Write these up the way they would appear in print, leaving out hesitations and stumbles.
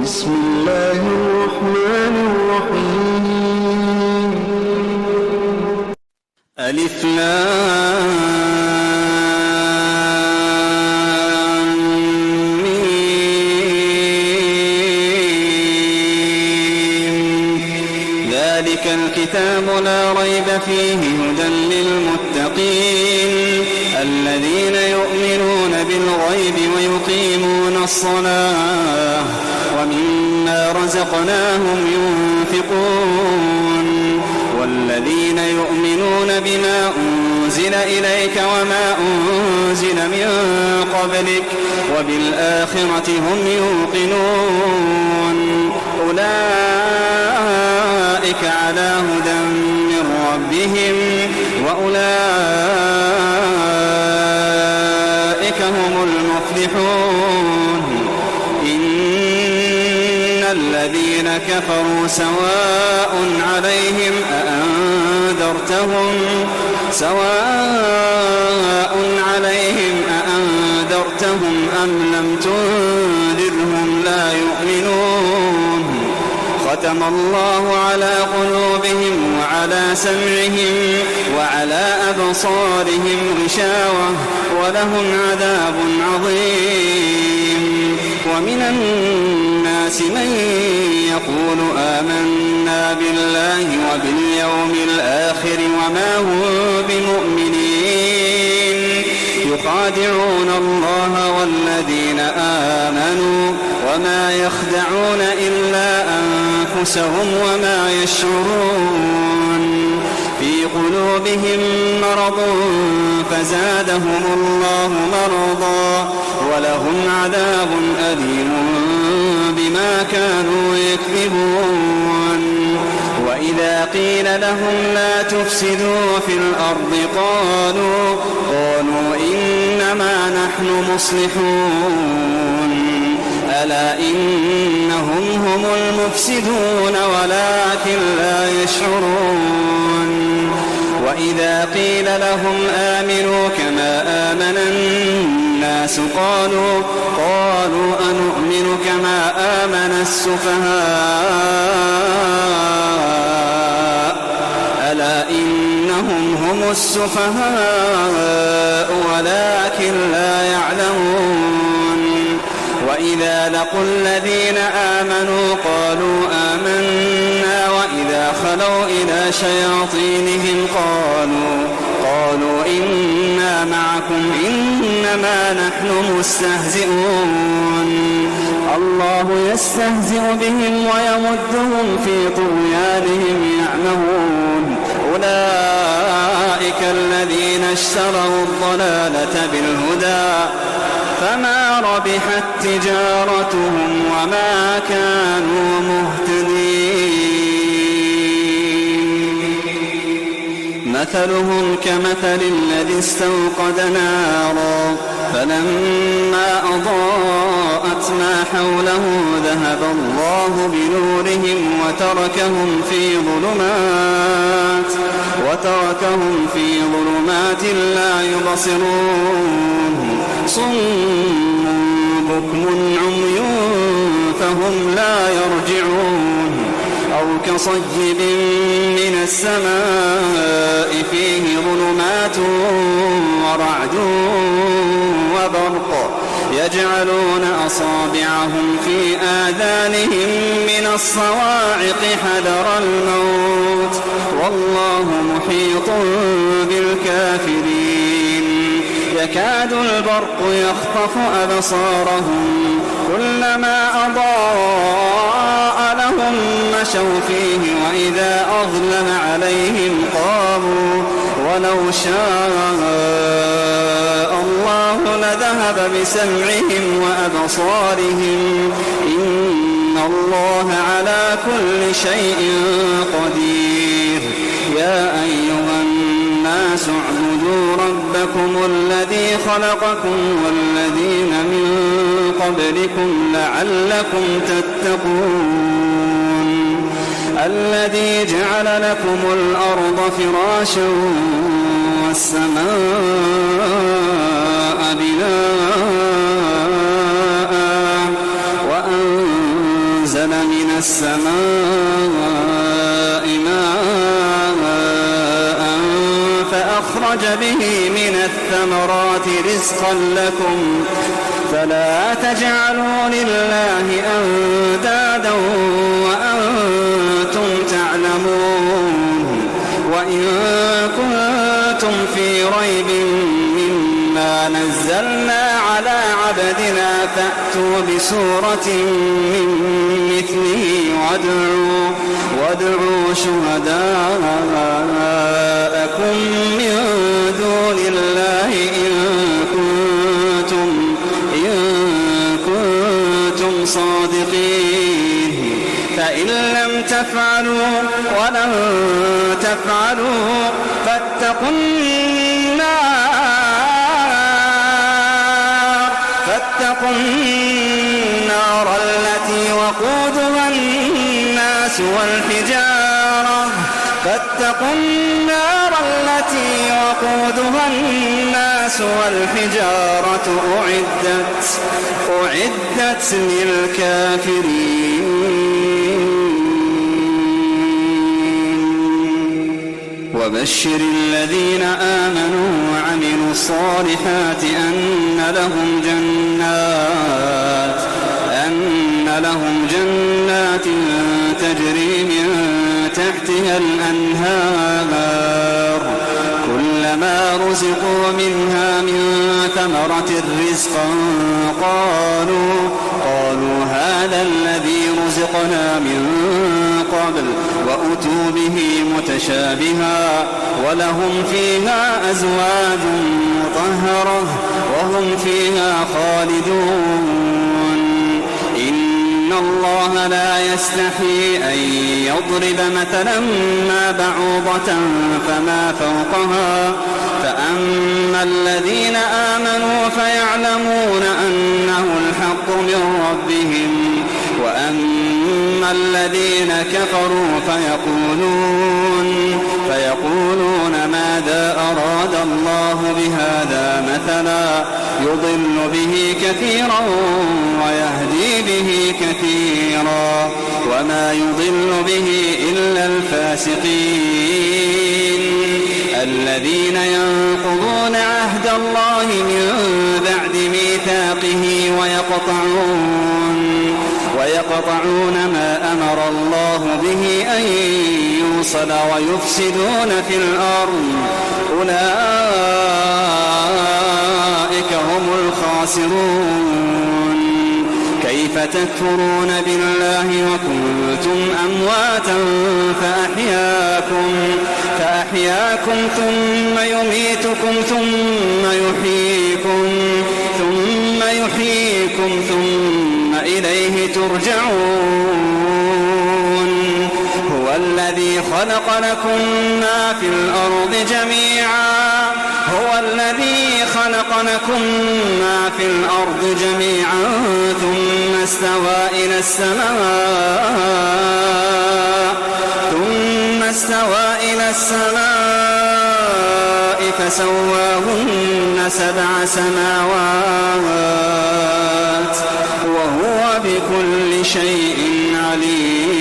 بسم الله الرحمن الرحيم. ألف لام ميم. ذلك الكتاب لا ريب فيه هدى للمتقين الذين يؤمنون بالغيب ويقيمون الصلاة ومما رزقناهم ينفقون والذين يؤمنون بما أنزل إليك وما أنزل من قبلك وبالآخرة هم يوقنون أولئك على هدى من ربهم وأولئك هم المفلحون. إن الذين كفروا سواء عليهم أأنذرتهم أم لم تنذرهم لا يؤمنون. ختم الله على قلوبهم وعلى سمعهم وعلى أبصارهم غشاوة ولهم عذاب عظيم. ومن الناس من يقول آمنا بالله وباليوم الآخر وما هم بمؤمنين يخادعون الله والذين آمنوا وما يخدعون إلا أنفسهم وما يشعرون. في قلوبهم مرض فزادهم الله مرضا ولهم عذاب أليم بما كانوا يكذبون. وإذا قيل لهم لا تفسدوا في الأرض قالوا إنما نحن مصلحون. ألا إنهم هم المفسدون ولكن لا يشعرون. وإذا قيل لهم آمنوا كما آمن الناس قالوا أنؤمن كما آمن السفهاء. ألا إنهم هم السفهاء ولكن لا يعلمون. وإذا لقوا الذين آمنوا قالوا آمنا وإذا خلوا إلى شياطينهم قالوا إنا معكم إنما نحن مستهزئون. الله يستهزئ بهم ويمدهم في طغيانهم يعمهون. أولئك الذين اشتروا الضلالة بالهدى فما ربحت تجارتهم وما كانوا مهتدين. مثلهم كمثل الذي استوقد نارا فلما أضاءت ما حوله ذهب الله بنورهم وتركهم في ظلمات لا يبصرون. صم بكم عمي فهم لا يرجعون. أو كصيب من السماء فيه ظلمات ورعد وبرق يجعلون أصابعهم في آذانهم من الصواعق حذر الموت والله محيط بالكافرين. يكاد البرق يخطف أبصارهم كلما أضاء لهم مشوا فيه وإذا أظلم عليهم قاموا ولو شاء الله لذهب بسمعهم وأبصارهم إن الله على كل شيء قدير. يا أيها الناس اعبدوا ربكم الذي خلقكم والذين من قبلكم لعلكم تتقون. الذي جعل لكم الأرض فراشا والسماء بناء أنزل من السماء ماء فأخرج به من الثمرات رزقا لكم فلا تجعلوا لله أندادا وأنتم تعلمون وإن كنتم في ريب مما نزلنا على عبدنا فأتوا بسورة من مثله وادعوا شهداءكم من دون الله إن كنتم صادقين فإن لم تفعلوا ولن تفعلوا فاتقوا النار التي وقودها الناس والحجارة أعدت للكافرين وبشر الذين آمنوا وعملوا الصالحات أن لهم جنات تجري من تحتها الأنهار كلما رزقوا منها من ثمرة رزقا قالوا هذا الذي رزقنا من قبل وأتوا به متشابها ولهم فيها أزواج مطهرة وهم فيها خالدون إن الله لا يستحيي أن يضرب مثلا ما بعوضة فما فوقها فأما الذين آمنوا فيعلمون أنه الحق من ربهم وأما الذين كفروا فيقولون ماذا أراد الله بهذا مثلا يضل به كثيرا ويهدي به كثيرا وما يضل به إلا الفاسقين الذين ينقضون عهد الله من بعد ميثاقه ويقطعون ما أمر الله به أن يوصل ويفسدون في الأرض أولئك هم الخاسرون كيف تكفرون بالله وكنتم أمواتا فأحياكم ثم يميتكم ثم يحييكم ثم إليه ترجعون هو الذي خلق لكم ما في الأرض جميعا ثم استوى إلى السماء فسواهن 7 سماوات وهو بكل شيء عليم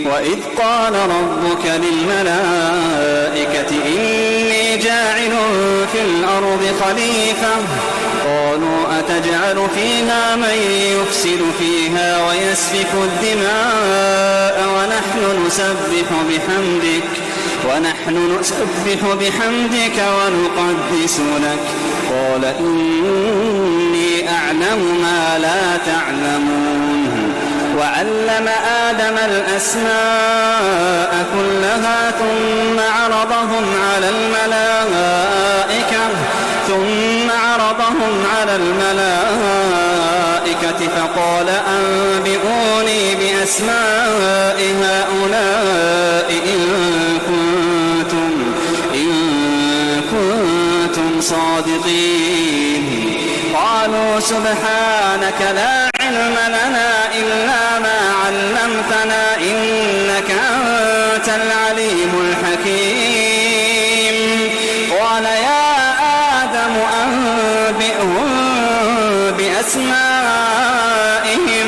وإذ قال ربك للملائكة إني جاعل في الأرض خليفة قالوا أتجعل فيها من يفسد فيها ويسفك الدماء ونحن نسبح بحمدك ونقدس لك قال إني أعلم ما لا تعلمون وعلم آدم الأسماء كلها ثم عرضهم على الملائكة فقال أنبئوني بأسماء هؤلاء إن كنتم صادقين قالوا سبحانك لا علم لنا إلا ما علمتنا إنك أنت العليم الحكيم قال يا آدم أنبئهم بأسمائهم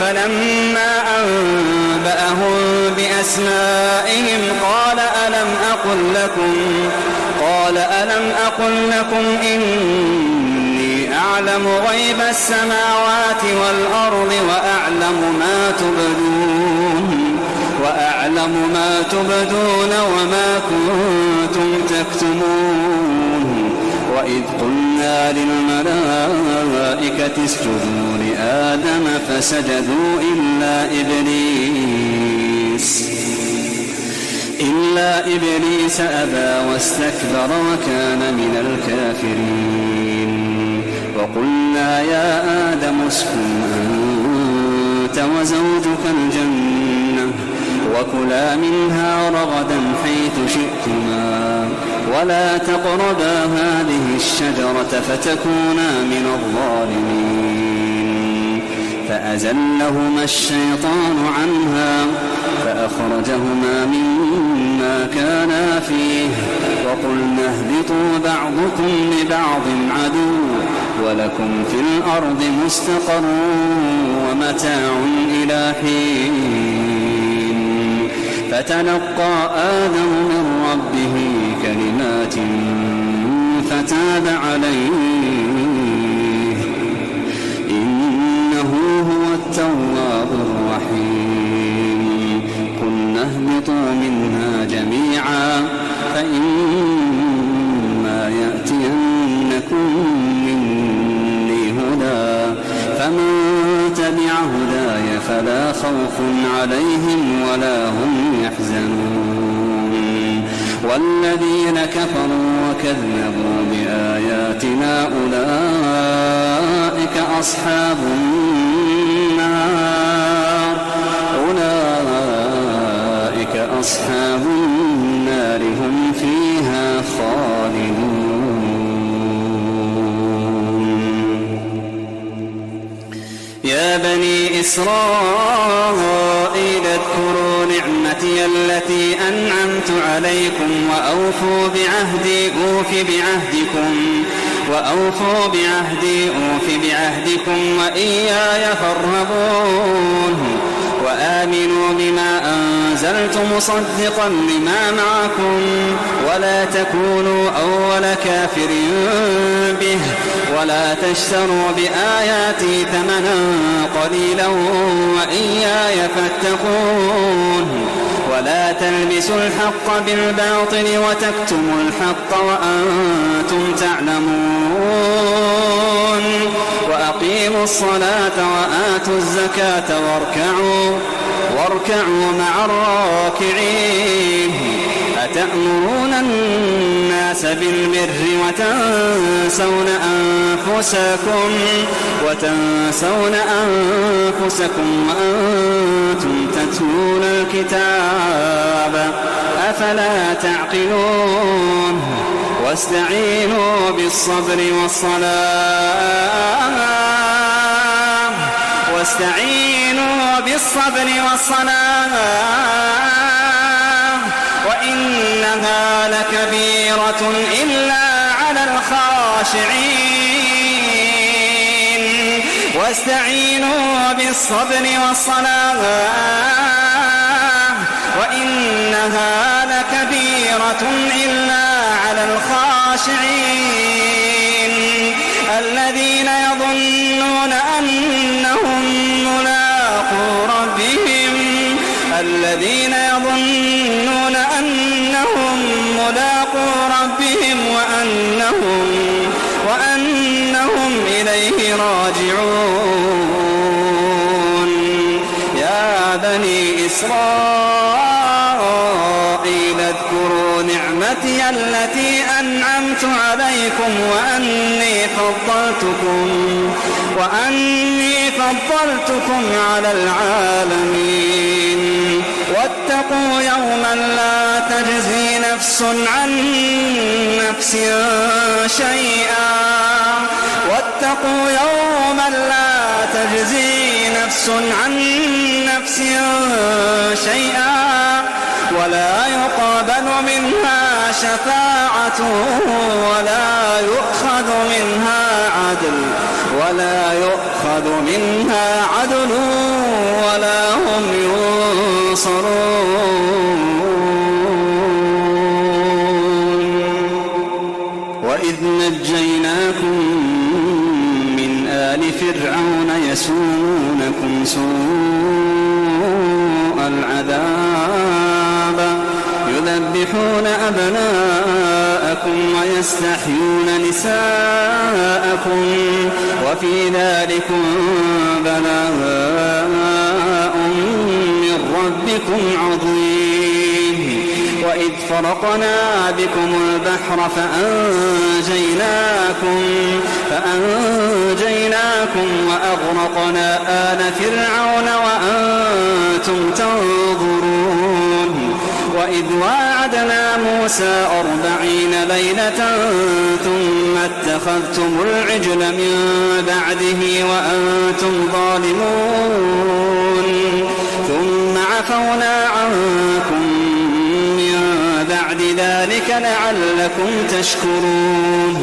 فلما أنبأهم بأسمائهم قال ألم أقل لكم إني أعلم غيب السماوات والأرض وأعلم ما تبدون وما كنتم تكتمون وإذ قلنا للملائكة اسجدوا لآدم فسجدوا إلا إبليس أبى واستكبر وكان من الكافرين وقلنا يا آدم اسكن أنت وزوجك الجنة وكلا منها رغدا حيث شئتما ولا تقربا هذه الشجرة فتكونا من الظالمين فأزلهما الشيطان عنها فأخرجهما مما كانا فيه وقلنا اهبطوا بعضكم لبعض عدو ولكم في الأرض مستقر ومتاع إلى حين فتلقى آدم من ربه كلمات فتاب عليه إنه هو التواب الرحيم قلنا اهبطوا منها جميعا فإما يأتينكم مني هدى فمن تبع هداي فلا خوف عليهم ولا هم يحزنون والذين كفروا وكذبوا بآياتنا أولئك أصحاب النار هم فيها خالدون يا بني إسرائيل اذكروا نعمتي التي أنعمت عليكم وأوفوا بعهدي أوف بعهدكم وإياي فارهبون وآمنوا بما أنزلت مصدقا لما معكم ولا تكونوا أول كافر به ولا تشتروا بآياتي ثمنا قليلا وإياي فاتقون ولا تلبسوا الحق بالباطل وتكتموا الحق وأنتم تعلمون وأقيموا الصلاة وآتوا الزكاة واركعوا مع الراكعين أتأمرون الناس بالبر وتنسون أنفسكم وأنتم تتلون الكتاب أفلا تعقلون واستعينوا بالصبر والصلاة وإنها لكبيرة إلا على الخاشعين واستعينوا بالصبر والصلاة وإنها لكبيرة إلا على الخاشعين الذين يظنون أنهم ملاقو ربهم وأنهم إليه راجعون يا بني إسرائيل اذكروا نعمتي التي أنعمت عليكم وأني فضلتكم على العالمين واتقوا يوما لا تجزي نفس عن نفس شيئا ولا يقبل منها شفاعة ولا يؤخذ منها عدل ولا هم ينصرون. وإذ نجيناكم من آل فرعون يسومونكم سوء العذاب يذبحون أبناءكم ويستحيون نساءكم وفي ذلكم بلاء من ربكم عظيم. وإذ فرقنا بكم البحر فأنجيناكم وأغرقنا آل فرعون وأنتم تنظرون. وإذ واعدنا موسى 40 ليلة ثم اتخذتم العجل من بعده وأنتم ظالمون ثم عفونا عنكم من بعد ذلك لعلكم تشكرون.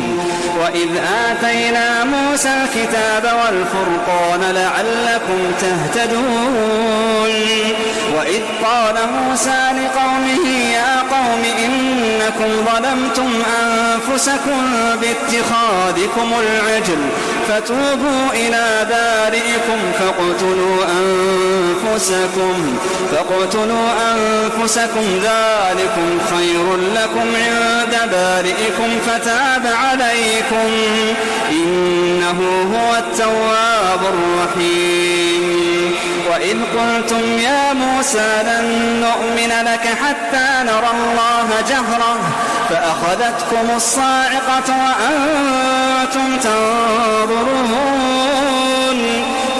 وإذ آتينا موسى الكتاب والفرقان لعلكم تهتدون. وإذ قال موسى لقومه يا قوم إنكم ظلمتم أنفسكم باتخاذكم العجل فتوبوا إلى بارئكم فاقتلوا أنفسكم ذلكم خير لكم عند بارئكم فتاب عليكم إنه هو التواب الرحيم. وإذ قلتم يا موسى لن نؤمن لك حتى نرى الله جهرة فأخذتكم الصاعقة وأنتم تنظرون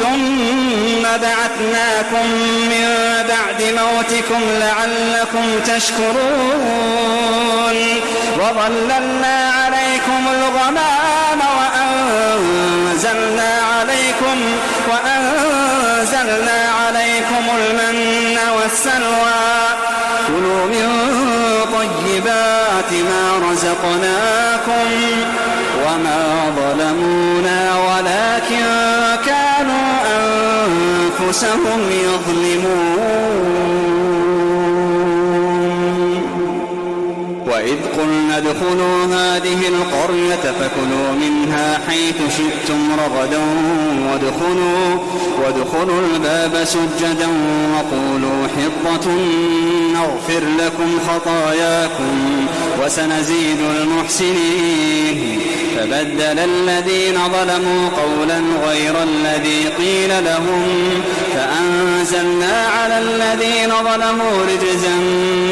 ثم بعثناكم من بعد موتكم لعلكم تشكرون. وظللنا عليكم الغمام وأنزلنا عليكم المن والسلوى كلوا من طيبات ما رزقناكم وما ظلمونا ولكن كانوا أنفسهم يظلمون. وإذ قلنا ادخلوا هذه القرية فكلوا منها حيث شئتم رغدا وادخلوا الباب سجدا وقولوا حطة نغفر لكم خطاياكم وسنزيد المحسنين. فبدل الذين ظلموا قولا غير الذي قيل لهم فأنزلنا على الذين ظلموا رجزا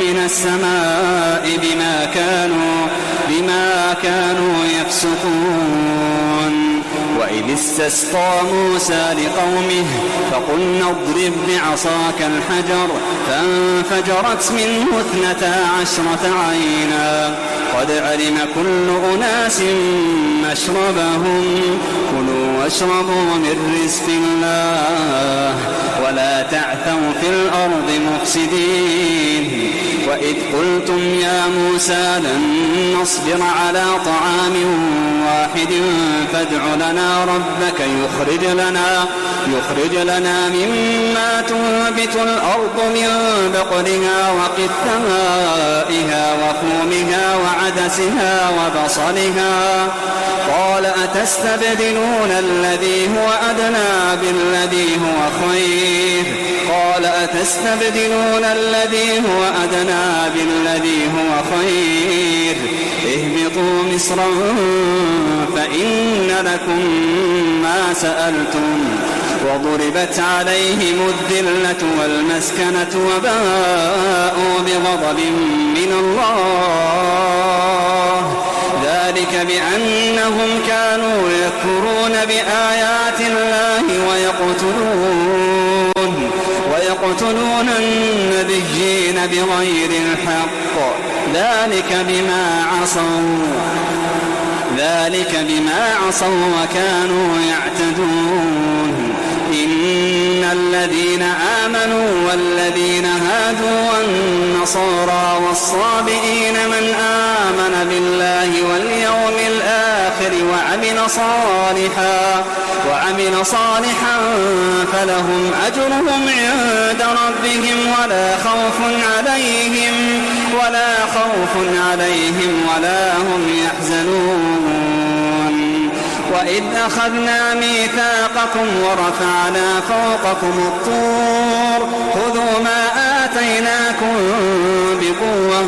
من السماء بما كانوا يفسقون. وإذ استسقى موسى لقومه فقلنا اضرب بعصاك الحجر فانفجرت منه 12 عينا قد علم كل أناس مشربهم كلوا واشربوا من رزق الله ولا تعثوا في الأرض مفسدين. وإذ قلتم يا موسى لن نصبر على طعام واحد فادع لنا ربك يخرج لنا مما تنبت الأرض من بقلها وقثائها وفومها وعدسها وبصلها قال أتستبدلون الذي هو أدنى بالذي هو خير اهبطوا مصرا فإن لكم ما سألتم وضربت عليهم الذلة والمسكنة وباءوا بغضب من الله ذلك بأنهم كانوا يكفرون بآيات الله ويقتلون النبيين بغير الحق ذلك بما عصوا وكانوا يعتدون. إن الذين آمنوا والذين هادوا والنصارى والصابئين من آمن بالله واليوم الآخر وعمل صالحا فلهم أجرهم عند ربهم ولا خوف عليهم ولا هم يحزنون. وإذ أخذنا ميثاقكم ورفعنا فوقكم الطور خذوا ما آتيناكم بقوة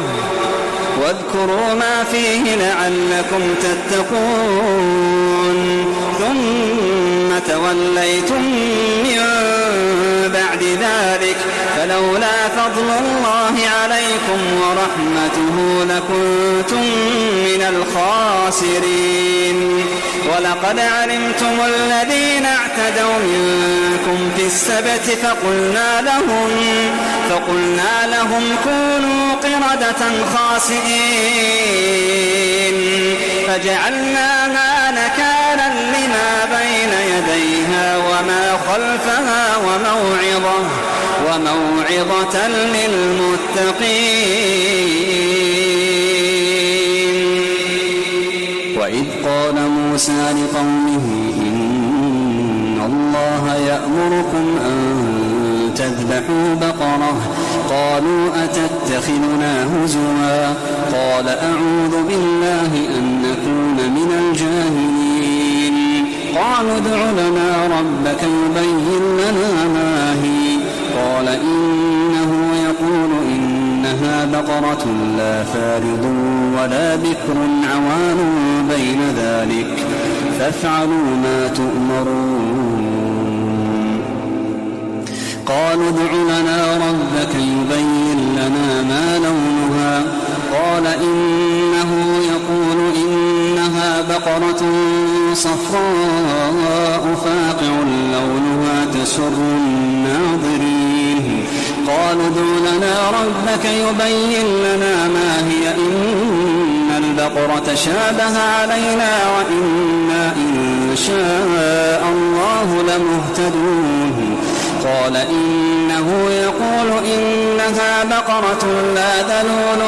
واذكروا ما فيه لعلكم تتقون ثم توليتم من بعد ذلك فلولا فضل الله عليكم ورحمته لكنتم من الخاسرين. ولقد علمتم الذين اعتدوا منكم في السبت فقلنا لهم كونوا قردة خاسئين فجعلناها نكالا لما بين يديها وما خلفها وموعظة للمتقين. وإذ قال موسى لقومه إن الله يأمركم أن تذبحوا بقرة قالوا أتتخذنا هزوا قال أعوذ بالله أن نكون من الجاهلين. قالوا ادع لنا ربك يبين لنا ما هي قال إنه يقول إنها بقرة لا فارض ولا بكر عوان بين ذلك فافعلوا ما تؤمرون. قالوا ادع لنا ربك يبين لنا ما لونها قال إنه يقول إنها بقرة صفراء فاقع لونها تسر الناظرين. قالوا ادع لنا ربك يبين لنا ما هي إن البقرة شابه علينا وإنا إن شاء الله لمهتدون. قال إنه يقول إنها بقرة لا ذلول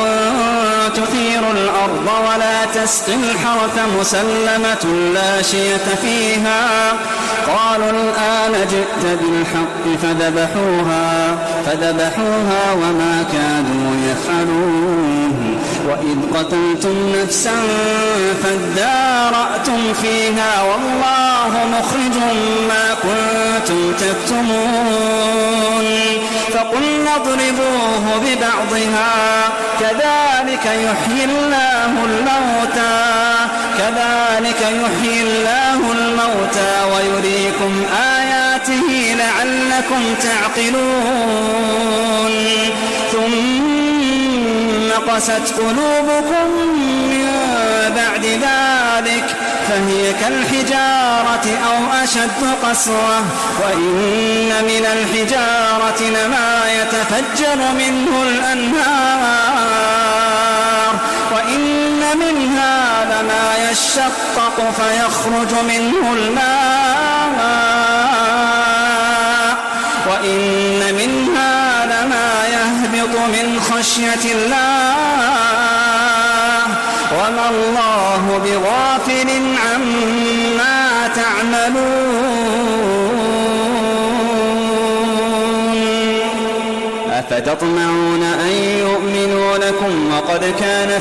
تثير الأرض ولا تسقي الحرث مسلمة لا شية فيها. قالوا الآن جئت بالحق فذبحوها وما كانوا يفعلون. وإذ قتلتم نفسا فادارأتم فيها والله مخرج ما كنتم تكتمون. فقلنا اضربوه ببعضها كذلك يحيي الله الموتى ويريكم آياته لعلكم تعقلون. ثم قست قلوبكم من بعد ذلك فهي كالحجارة أو أشد قسوة وإن من الحجارة لما يتفجر منه الأنهار وإن منها لما يشقق فيخرج منه الماء وإن منها لما يهبط من خشية الله وما الله بغافل عما تعملون. أفتطمعون أن يؤمنوا لكم وقد كان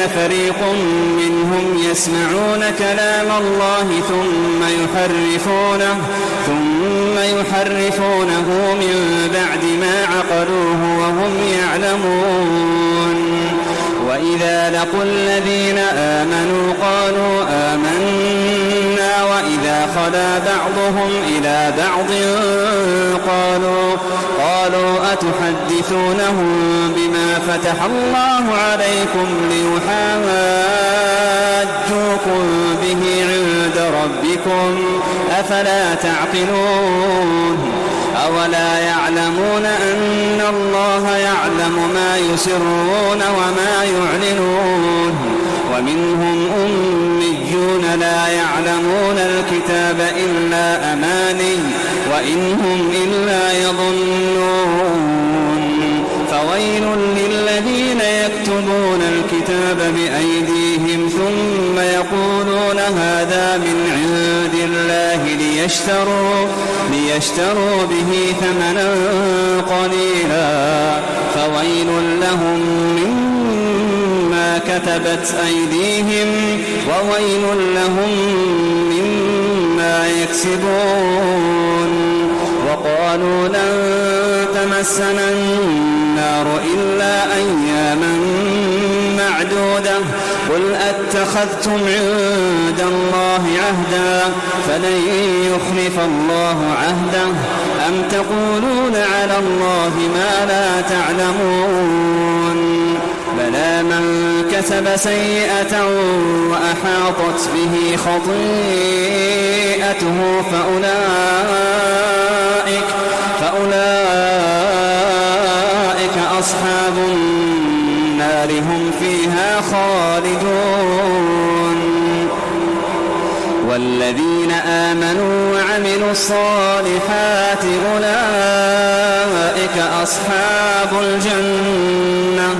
فريق منهم يسمعون كلام الله ثم يحرفونه من بعد ما عقلوه وهم يعلمون. وإذا لقوا الذين آمنوا قالوا آمنا وإذا خلا بعضهم إلى بعض قالوا أتحدثونهم بما فتح الله عليكم ليحاجوكم به عند ربكم أفلا تعقلون. أولا يعلمون أن الله يعلم ما يسرون وما يعلنون ومنهم أميون لا يعلمون الكتاب إلا أماني وإن هم إلا يظنون فويل للذين يكتبون الكتاب بأيديهم ثم يقولون هذا من عند الله ليشتروا به ثمنا قليلا فويل لهم مما كتبت أيديهم وويل لهم مما يكسبون وقالوا لن تمسنا النار إلا أياما معدودة قل أتخذتم عند الله عهدا فلن يخلف الله عهده أم تقولون على الله ما لا تعلمون بلى من كسب سيئة وأحاطت به خطيئته فأولئك أصحاب النار هم فيها خالدون والذين آمنوا وعملوا الصالحات أولئك أصحاب الجنة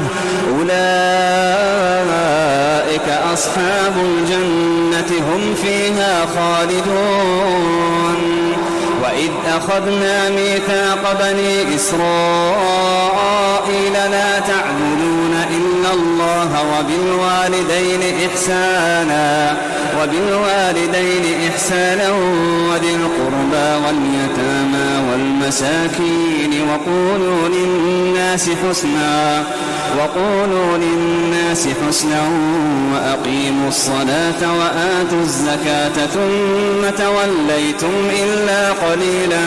هم فيها خالدون وإذ أخذنا ميثاق بني إسرائيل لا تعبدون إلا الله وبالوالدين إحسانا وذي القربى واليتامى والمساكين وقولوا للناس حسنا وأقيموا الصلاة وآتوا الزكاة ثم توليتم إلا قليلا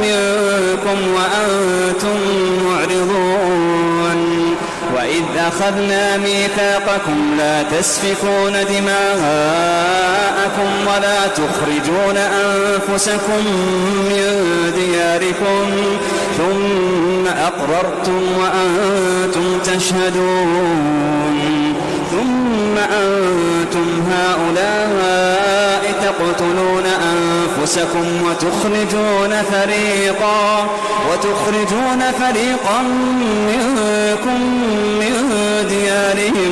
منكم وأنتم معرضون وإذ أخذنا ميثاقكم لا تسفكون دماءكم ولا تخرجون أنفسكم من دياركم ثم أقررتم وأنتم تشهدون ثم أنتم هؤلاء تقتلون أنفسكم وتخرجون فريقا منكم من ديارهم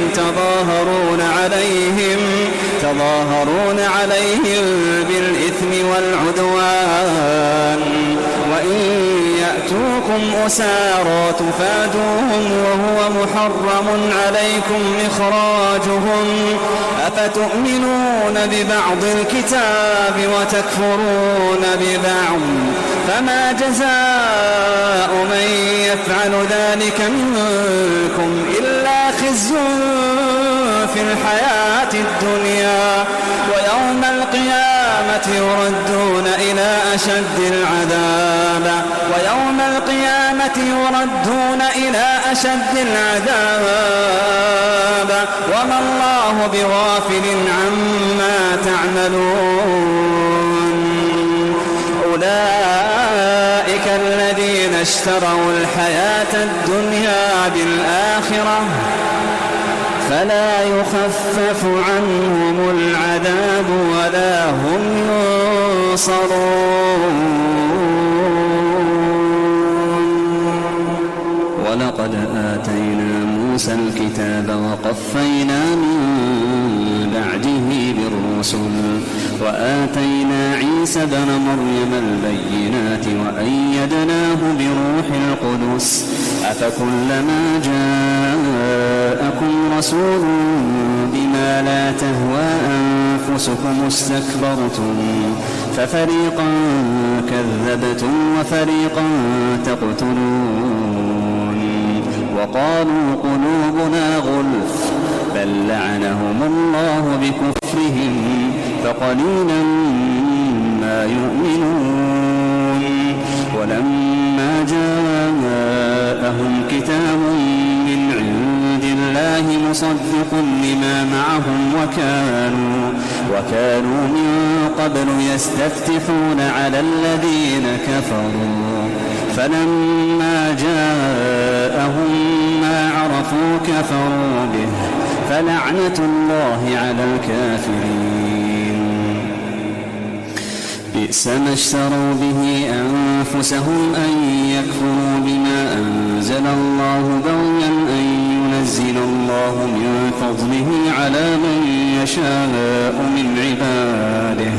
تظاهرون عليهم بالإثم والعدوان وإن يأتوكم أسارى تفادوهم وهو محرم عليكم إخراجهم أفتؤمنون ببعض الكتاب وتكفرون ببعض فما جزاء من يفعل ذلك منكم إلا خزي في الحياة الدنيا ويوم القيامة يردون إلى أشد العذاب وما الله بغافل عما تعملون أولئك الذين اشتروا الحياة الدنيا بالآخرة فلا يخفف عنهم العذاب ولا هم ينصرون ولقد آتينا موسى الكتاب وقفينا من بعده بالرسل وآتينا عيسى بن مريم البينات وأيدناه بروح القدس أفكلما جاءكم رسول بما لا تهوى أنفسكم استكبرتم ففريقا كذبتم وفريقا تقتلون وقالوا قلوبنا غلف بل لعنهم الله بكفرهم فقليلا ما يؤمنون ولما جاءهم كتاب من عند الله الله مصدق لما معهم وكانوا من قبل يستفتحون على الذين كفروا فلما جاءهم ما عرفوا كفروا به فلعنة الله على الكافرين. بئس ما اشتروا به أنفسهم أن يكفروا بما أنزل الله بغيا أن ينزل الله من فضله على من يشاء من عباده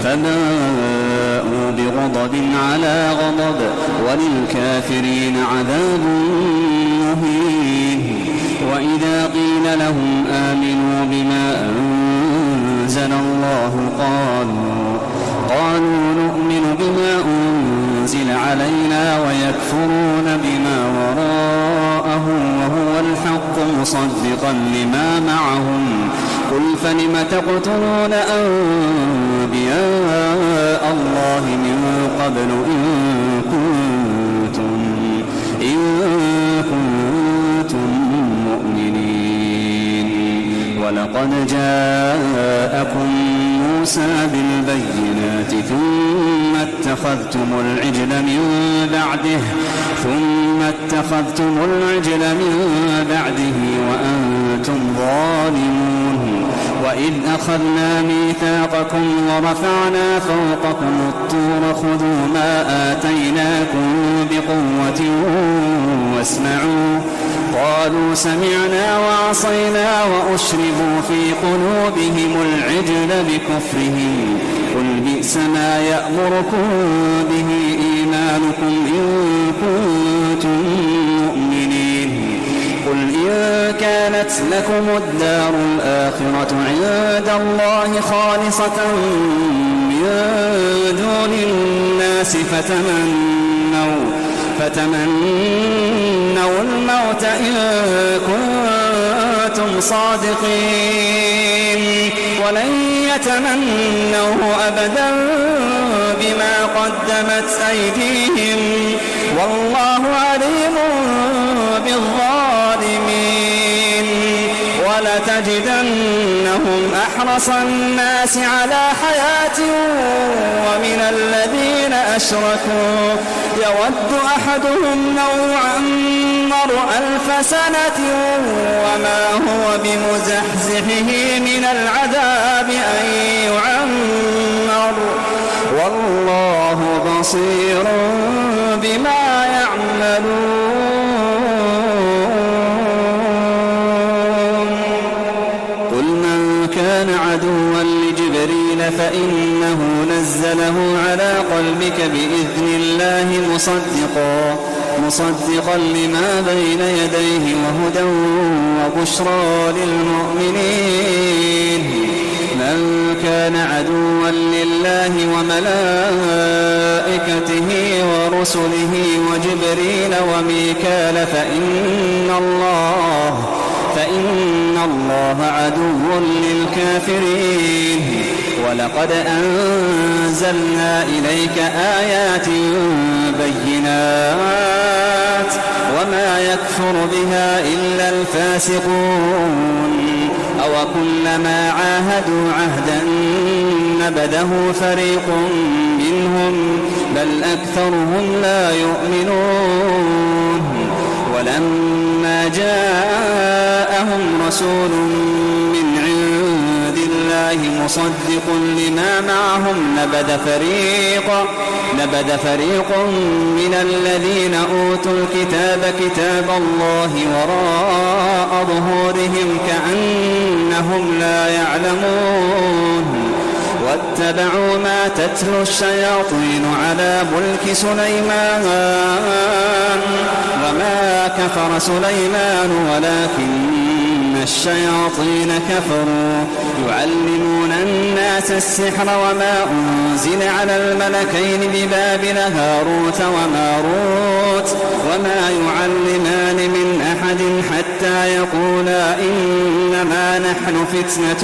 فباءوا بغضب على غضب وللكافرين عذاب مهين. وإذا قيل لهم آمنوا بما أنزل الله قالوا نؤمن بما أنزل علينا ويكفرون بما وراءه وهو الحق مصدقا لما معهم قل فلم تقتلون أنبياء الله من قبل إن كنتم مؤمنين. ولقد جاءكم موسى بالبينات ثم اتخذتم العجل من بعده وأنتم ظالمون. وإذ أخذنا ميثاقكم ورفعنا فوقكم الطور خذوا ما آتيناكم بقوة واسمعوا قالوا سمعنا وعصينا وأشربوا في قلوبهم العجل بكفرهم قل بئس ما يأمركم به إيمانكم إن كنتم مؤمنين. قل إن كانت لكم الدار الآخرة عند الله خالصة من دون الناس فتمنوا الموت إن كنتم صادقين ولن يتمنوه أبدا بما قدمت أيديهم والله عليم بالظالمين. ولتجدنهم أحرص الناس على حياة ومن الذين أشركوا يود أحدهم لو يعمر 1000 سنة وما هو بمزحزحه من العذاب أن يعمر والله بصير بما يعملون. قل من كان عدوا لجبريل فإنه نزله على قلبك بإذن الله مصدقا لما بين يديه وهدى وبشرى للمؤمنين. من كان عدوا لله وملائكته ورسله وجبريل وميكال فإن الله عدو للكافرين. ولقد أنزلنا إليك آيات بينات وما يكفر بها إلا الفاسقون. أوكلما عاهدوا عهدا نبذه فريق منهم بل أكثرهم لا يؤمنون. ولما جاءهم رسول من عند الله مصدق لما معهم نبذ فريق من الذين أوتوا الكتاب كتاب الله وراء ظهورهم كأنهم لا يعلمون. واتبعوا ما تتلو الشياطين على ملك سليمان وما كفر سليمان ولكن الشياطين كفروا يعلمون الناس السحر وما أنزل على الملكين ببابل هاروت وماروت وما يعلمان من أحد حتى يقولا إنما نحن فتنة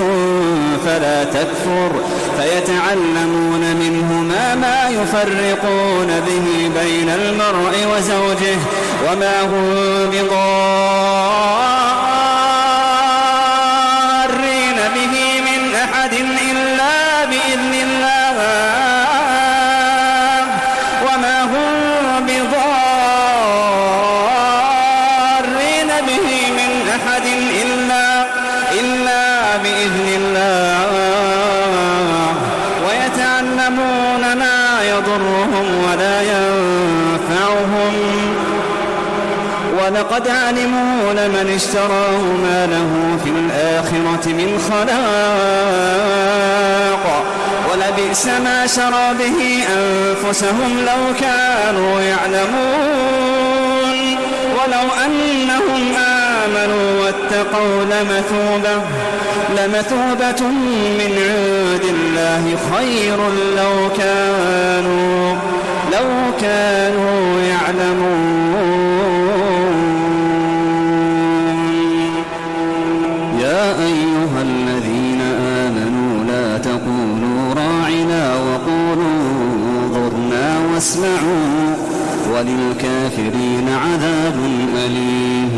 فلا تكفر فيتعلمون منهما ما يفرقون به بين المرء وزوجه وما هم بضارين إلا بإذن الله ويتعلمون ما يضرهم ولا ينفعهم ولقد علموا لمن اشتراه ما له في الآخرة من خلاق ولبئس ما شرى به أنفسهم لو كانوا يعلمون ولو أنهم آمنوا واتقوا لمثوبة من عند الله خير لو كانوا يعلمون. يا أيها الذين آمنوا لا تقولوا راعنا وقولوا انظرنا واسمعوا وللكافرين عذاب أليم.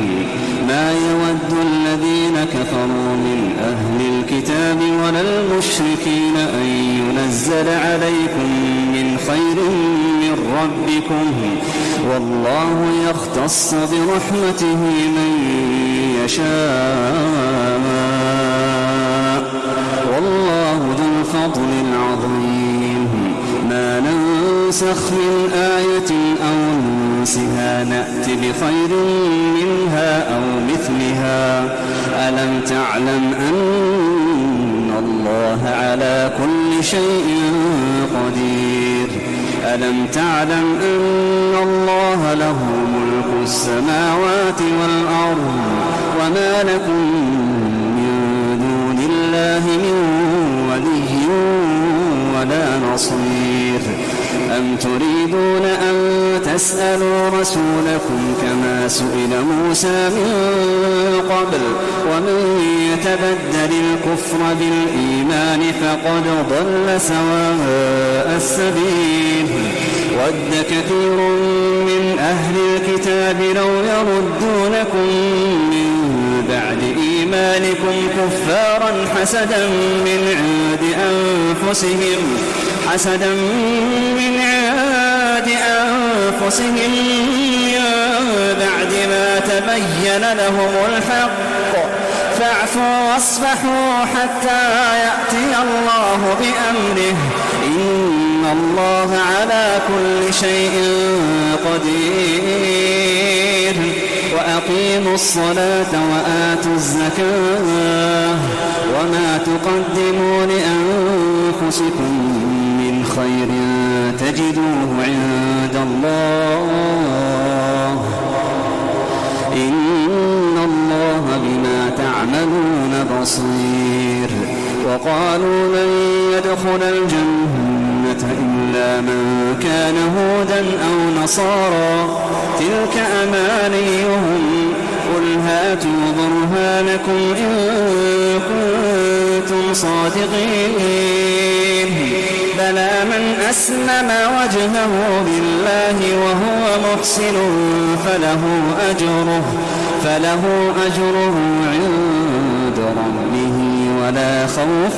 ما يود الذين كفروا من أهل الكتاب ولا المشركين أن ينزل عليكم من خير من ربكم والله يختص برحمته من يشاء والله ذو الفضل العظيم. ما ننسخ من آية أو ننسها نأت بخير منها أو مثلها. ألم تعلم أن الله على كل شيء قدير. ألم تعلم أن الله له ملك السماوات والأرض وما لكم من دون الله من ولي ولا نصير. أم تريدون أن تسألوا رسولكم كما سئل موسى من قبل ومن يتبدل الكفر بالإيمان فقد ضل سواء السبيل. ود كثير من أهل الكتاب لو يردونكم من بعد إيمانكم كفارا حسدا من عند أنفسهم من بعد ما تبين لهم الحق فاعفوا واصفحوا حتى يأتي الله بأمره إن الله على كل شيء قدير. وأقيموا الصلاة وآتوا الزكاة وما تقدموا لأنفسكم من خير تجدوه عند الله إن الله بما تعملون بصير. وقالوا لن يدخل الجنة إلا من كان هودا أو نصارى تلك أمانيهم قل هاتوا برهانكم إن كنتم صادقين. بلى من أسلم وجهه لله وهو محسن فله أجره عند ربه ولا خوف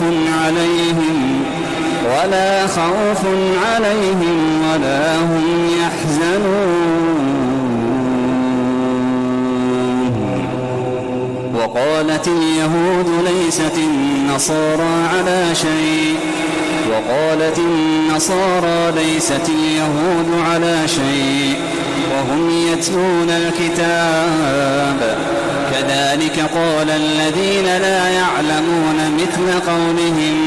عليهم ولا هم يحزنون. وقالت اليهود ليست النصارى على شيء وهم يتلون الكتاب كذلك قال الذين لا يعلمون مثل قولهم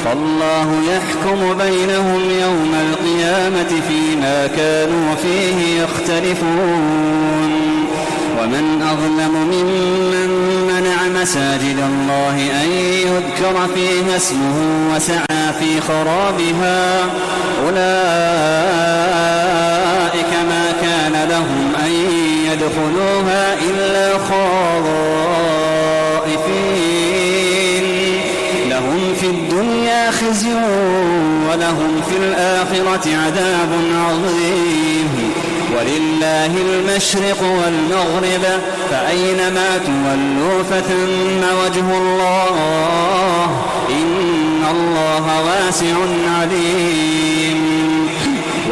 فالله يحكم بينهم يوم القيامة فيما كانوا فيه يختلفون. ومن أظلم ممن منع مساجد الله أن يذكر فيها اسمه وسعى في خرابها أولئك ما كان لهم أن يدخلوها إلا خائفين لهم في الدنيا خزي ولهم في الآخرة عذاب عظيم. ولله المشرق والمغرب فأينما تولوا فثم وجه الله إن الله واسع عليم.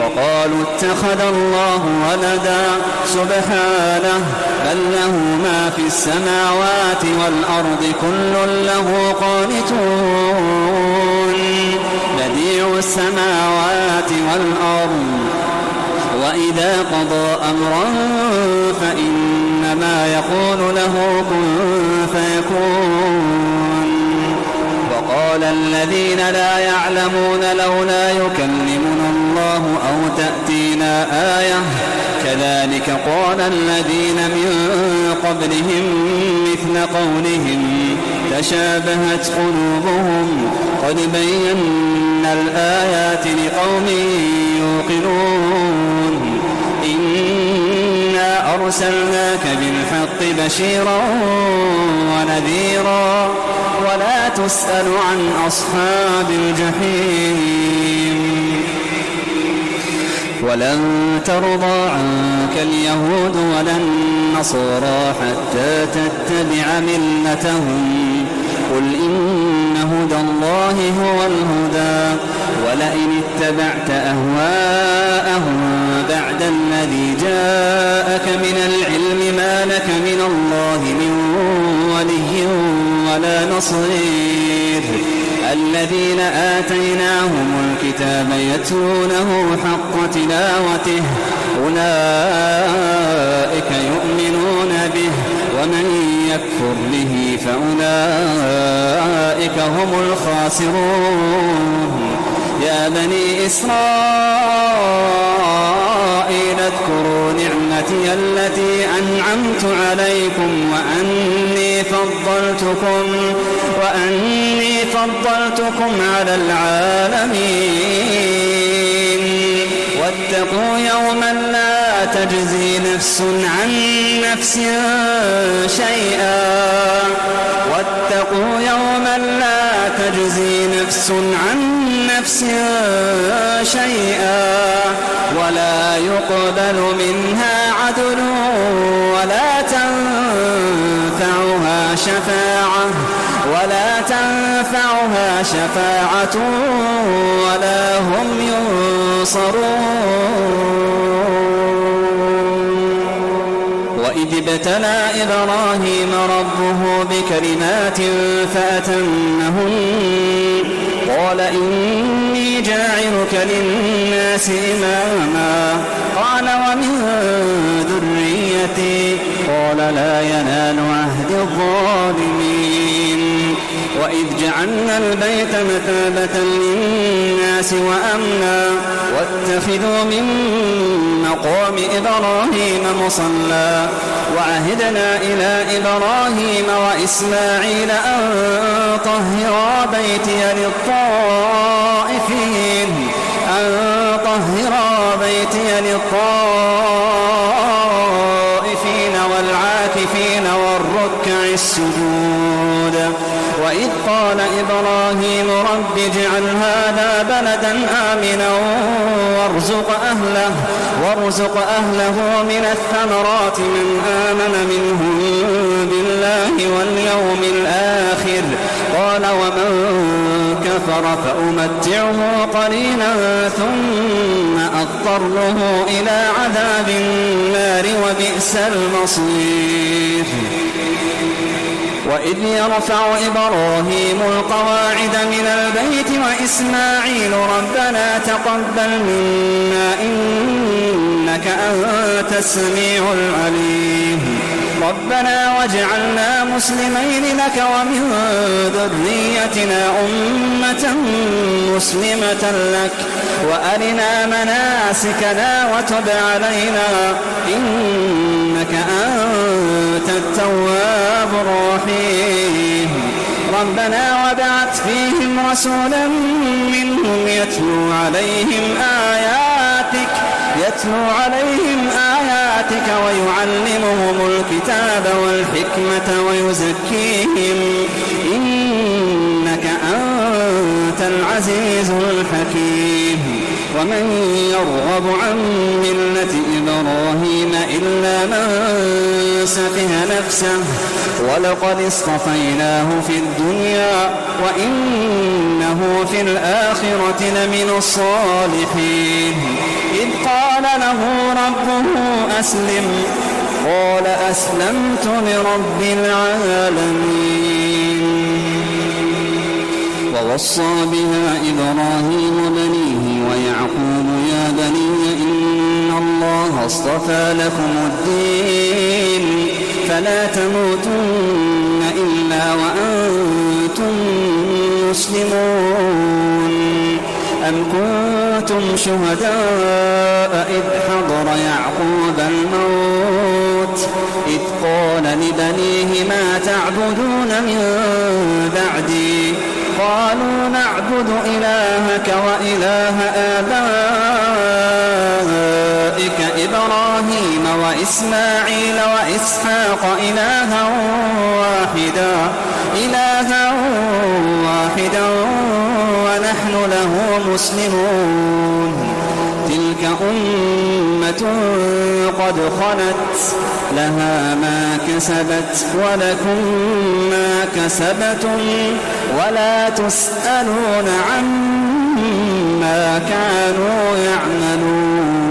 وقالوا اتخذ الله ولدا سبحانه بل له ما في السماوات والأرض كل له قانتون بديع السماوات والأرض وإذا قضى أمرا فإنما يقول له كن فيكون وقال الذين لا يعلمون لولا يكلمنا الله أو تأتينا آية كذلك قال الذين من قبلهم مثل قولهم تشابهت قلوبهم قد بينا الآيات لقوم يوقنون إنا أرسلناك بالحق بشيرا ونذيرا ولا تسأل عن أصحاب الجحيم ولن ترضى عنك اليهود ولا النصارى حتى تتبع ملتهم قل إن هدى الله هو الهدى ولئن اتبعت أهواءهم بعد الذي جاءك من العلم ما لك من الله من ولي ولا نصير الذين آتيناهم الكتاب يتلونه حق تلاوته أولئك يؤمنون به ومن يكفر به فأولئك هم الخاسرون يا بني إسرائيل اذكروا نعمتي التي أنعمت عليكم وأني فضلتكم على العالمين واتقوا يوما لا تجزي نفس عن نفس شيئا ولا يقبل منها عدل ولا تنفعها شفاعة ولا هم ينصرون وإذ ابتلى إبراهيم ربه بكلمات فأتمهن قال إني جاعلك للناس إماما قال ومن ذريتي قال لا ينال عهد الظالمين وإذ جعلنا البيت مثابة للناس وأمنا واتخذوا من مقام إبراهيم مصلى وعهدنا إلى إبراهيم وإسماعيل أن طهرا بيتي للطائفين والعاكفين والركع السجود وإذ قال إبراهيم رب اجعل هذا بلدا آمنا وارزق أهله من الثمرات من آمن منهم بالله واليوم الآخر قال ومن كفر فأمتعه قليلا ثم أضطره إلى عذاب النار وبئس المصير وإذ يرفع إبراهيم القواعد من البيت وإسماعيل ربنا تقبل منا إنك أنت السميع العليم ربنا واجعلنا مسلمين لك ومن ذريتنا أمة مسلمة لك وأرنا مناسكنا وتب علينا إنك أنت التواب الرحيم ربنا وابعث فيهم رسولا منهم يتلو عليهم آياتك ويعلمهم الكتاب والحكمة ويزكيهم إنك أنت العزيز الحكيم ومن يرغب عن ملة إبراهيم إلا من سفه نفسه ولقد اصطفيناه في الدنيا وإنه في الآخرة لمن الصالحين إذ قال له ربه أسلم قال أسلمت لرب العالمين ووصى بها إبراهيم بنيه ويعقوب يا بني إن الله اصطفى لكم الدين فلا تموتن إلا وأنتم مسلمون أم كنتم شهداء إذ حضر يعقوب الموت إذ قال لبنيه ما تعبدون من بعدي قالوا نعبد إلهك وإله آبائك إبراهيم وإسماعيل وإسحاق إلها واحدا ونحن له مسلمون تلك أمة قد خلت لها ما كسبت ولكم ما كسبتم ولا تسألون عما كانوا يعملون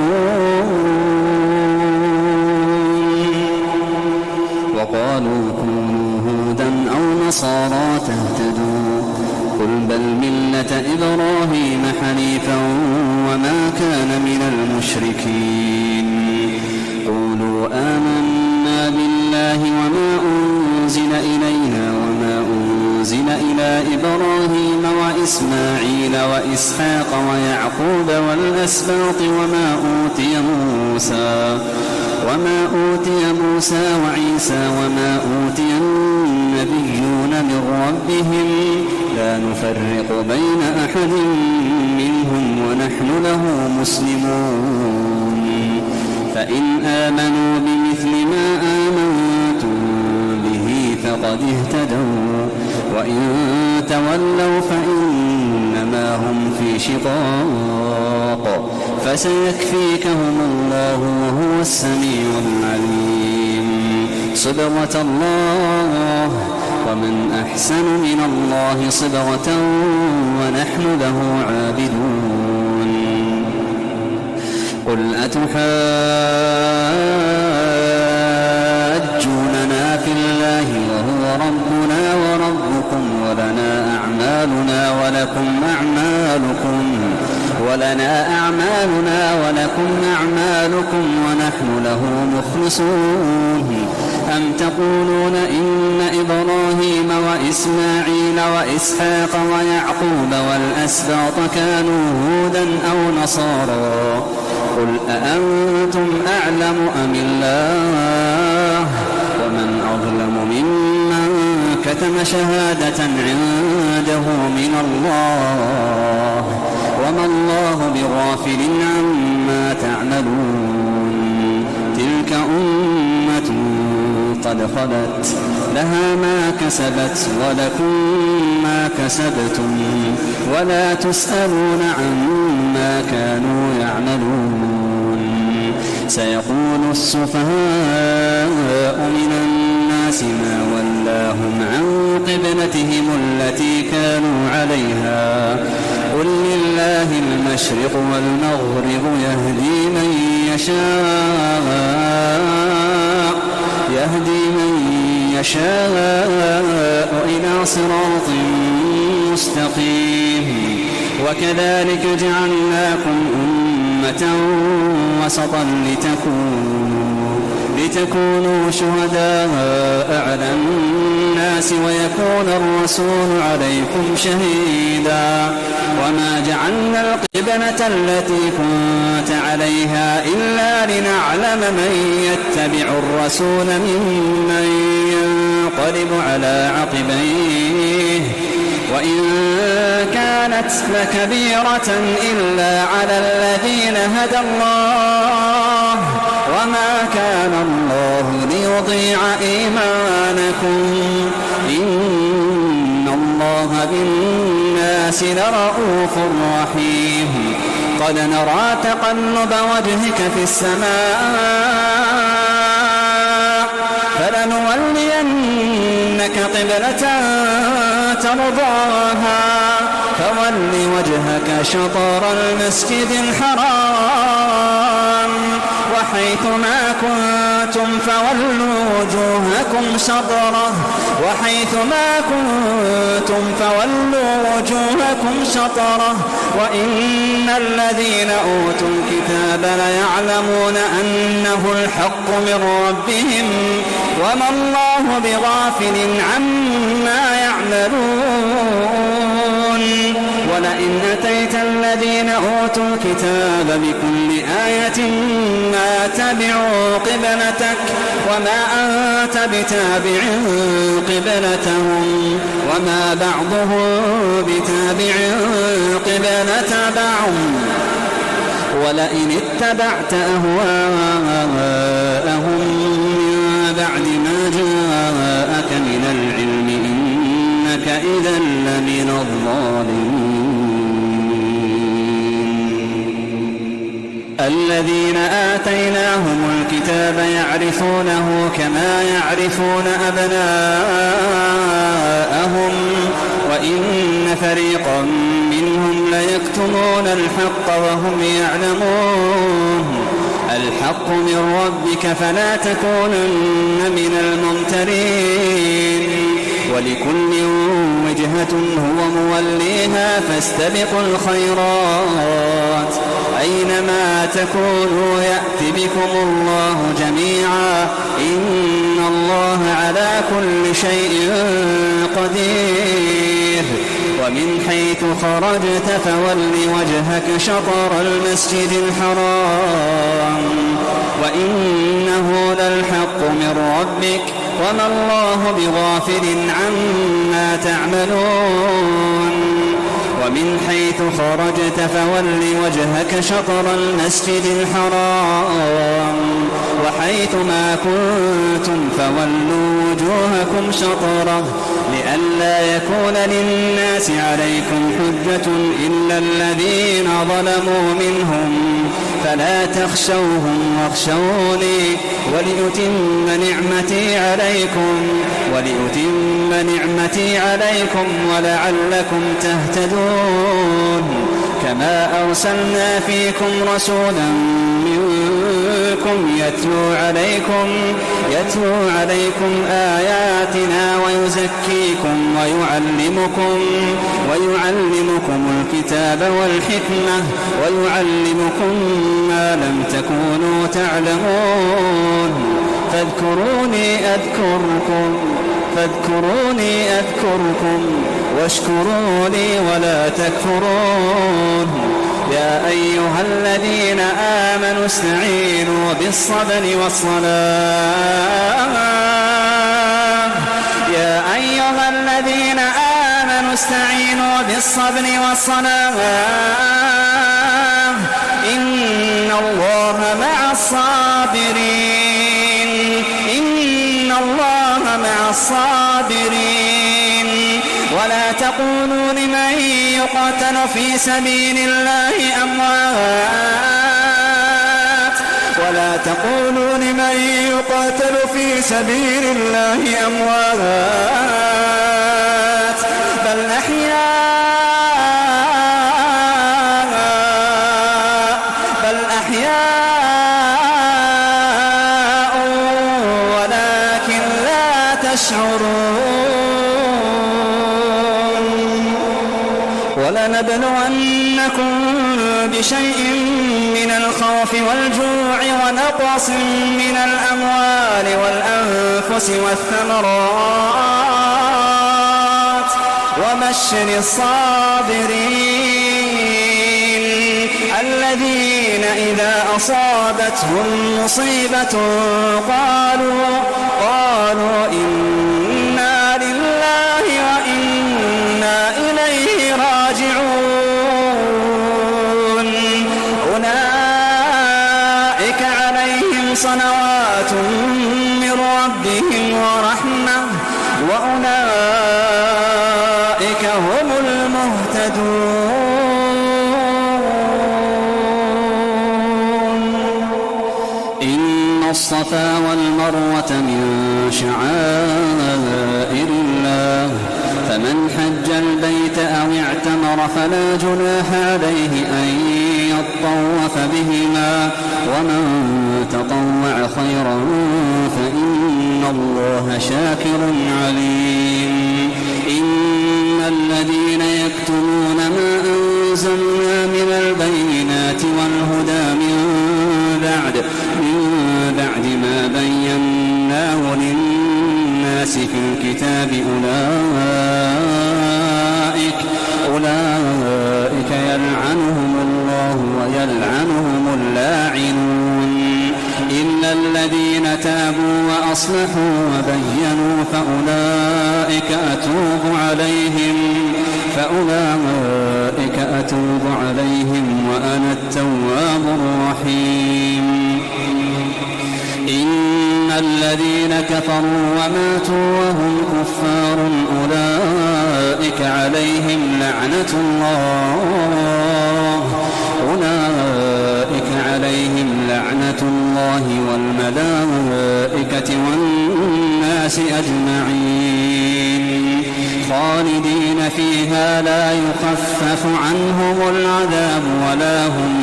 وقالوا كونوا هودا أو نصارى تهتدوا قل بل ملة إبراهيم حنيفا وما كان من المشركين قولوا آمنا بالله وما أنزل إلينا وما أنزل إلى إبراهيم وإسماعيل وإسحاق ويعقوب والأسباط وما أوتي موسى وعيسى وما أوتي النبيون من ربهم لا نفرق بين أحد منهم ونحن له مسلمون فإن آمنوا بمثل ما آمنتم به فقد اهتدوا وإن تولوا فإنما هم في شقاق فسيكفيكهم الله وهو السميع العليم صبغة الله ومن أحسن من الله صبغة ونحن له عابدون قل أتحاجوننا في الله وهو ربنا وربكم ولنا أعمالنا ولكم أعمالكم ونحن له مخلصون أم تقولون إن إبراهيم وإسماعيل وإسحاق ويعقوب والأسباط كانوا هودا أو نصارى قل أأنتم أعلم أم الله ومن أظلم ممن كتم شهادة عنده من الله وما الله بغافل عما تعملون تلك أمة قد خلت لها ما كسبت ولكم ما كسبتم ولا تسألون عما كانوا يعملون سيقول السفهاء من الناس ما ولاهم عن قبلتهم التي كانوا عليها قل لله المشرق والمغرب يهدي من يشاء إلى صراط مستقيم وكذلك جعلناكم أمة وسطا لتكونوا شهداء على الناس ويكون الرسول عليكم شهيدا وما جعلنا القبلة التي كنت عليها إلا لنعلم من يتبع الرسول ممن ينقلب على عقبيه وإن كانت لكبيرة إلا على الذين هدى الله وما كان الله ليضيع إيمانكم إن الله بالناس لرؤوف رحيم قد نرى تقلب وجهك في السماء فلنولين إنك قبلة ترضاها فول وجهك شطر المسجد الحرام وحيث ما كنتم فولوا وجوهكم شطره وإن الذين أوتوا الكتاب ليعلمون أنه الحق من ربهم وما الله بغافل عما يعملون ولئن أتيت الذين أوتوا الكتاب بكل آية ما تبعوا قبلتك وما أنت بتابع قبلتهم وما بعضهم بتابع قبلة بعض ولئن اتبعت أهواءهم من بعد ما جاءك من العلم إنك إذا لمن الظالمين. الذين آتيناهم الكتاب يعرفونه كما يعرفون أبناءهم وإن فريقا منهم ليكتمون الحق وهم يعلمون الحق من ربك فلا تكونن من الممترين ولكل وجهة هو موليها فاستبقوا الخيرات أينما تكونوا يأت بكم الله جميعا إن الله على كل شيء قدير. ومن حيث خرجت فول وجهك شطر المسجد الحرام وإنه للحق من ربك وما الله بغافل عما تعملون. ومن حيث خرجت فول وجهك شطر المسجد الحرام وحيث ما كنتم فولوا وجوهكم شطره لئلا يكون للناس عليكم حجة إلا الذين ظلموا منهم فلا تخشوهم واخشوني ولأتم نعمتي عليكم ولعلكم تهتدون. كما أرسلنا فيكم رسولا منكم يتلو عليكم آياتنا ويزكيكم ويعلمكم الكتاب والحكمة ويعلمكم ما لم تكونوا تعلمون فاذكروني أذكركم واشكروا لي ولا تكفرون. يا أيها الذين آمنوا استعينوا بالصبر والصلاة إن الله مع الصابرين ولا تقولوا لمن يقتل في سبيل الله أموات بل أحياء ولكن لا تشعرون. ولنبلونكم بشيء من الخوف والجوع ونقص من الأموال والأنفس والثمرات وبشر الصابرين الذين إذا أصابتهم مصيبة قالوا إنا لله وإنا إليه راجعون. أولئك عليهم صلوات من ربهم ورحمة وأولئك هم المهتدون. إن الصفا والمروة من شعائر الظهر فلا جناح عليه أن يطوف بهما ومن تطوع خيرا فإن الله شاكر عليم إن الذين يكتمون ما أنزلنا من البينات والهدى من بعد ما بيناه للناس في الكتاب أولئك يلعنهم الله ويلعنهم اللاعنون إلا الذين تابوا وأصلحوا وبينوا فأولئك أتوب عليهم وأنا التواب الرحيم إن الذين كفروا وماتوا وهم كفار أولئك عليهم لعنة الله والملائكة والناس أجمعين خالدين فيها لا يخفف عنهم العذاب ولا هم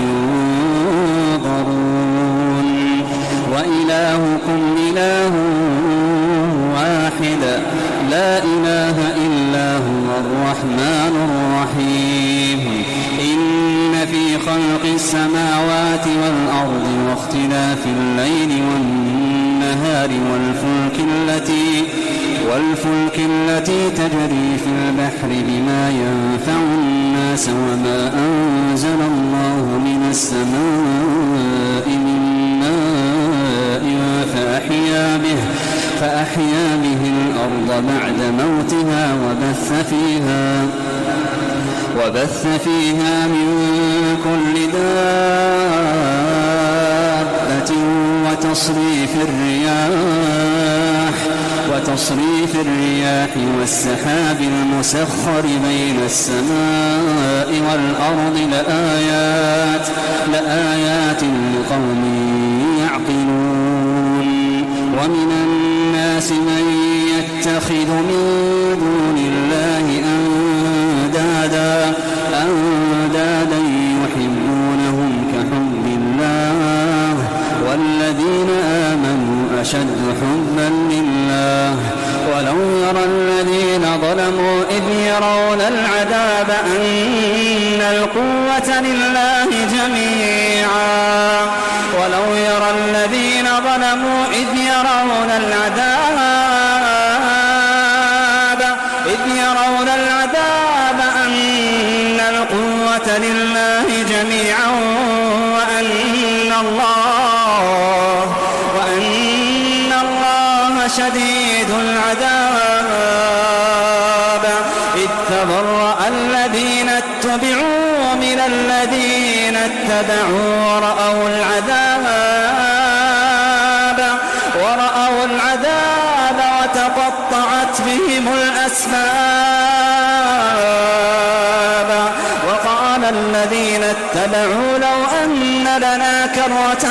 ينظرون وإلهكم إله واحد لا إله إلا هو الرحمن الرحيم إن في خلق السماوات والأرض واختلاف الليل والنهار والفلك التي تجري في البحر بما ينفع الناس وما أنزل الله من السماء من ماء فأحيا به الأرض بعد موتها وبث فيها من كل دابة وتصريف الرياح والسحاب المسخر بين السماء والأرض لآيات لقوم يعقلون ومن الناس من يتخذ من دون الله أندادا يحبونهم كحب الله والذين آمنوا أشد حبا لله ولو يرى الذين ظلموا إذ يرون العذاب أن القوة لله جميعا ولو يرى الذين ظلموا إذ يرون العذاب أن القوة لله جميعا وأن الله شديد العذاب إذ تبرأ الذين اتبعوا من الذين اتبعوا ورأوا العذاب وتقطعت بهم الأسباب وقال الذين اتبعوا لو أن لنا كرة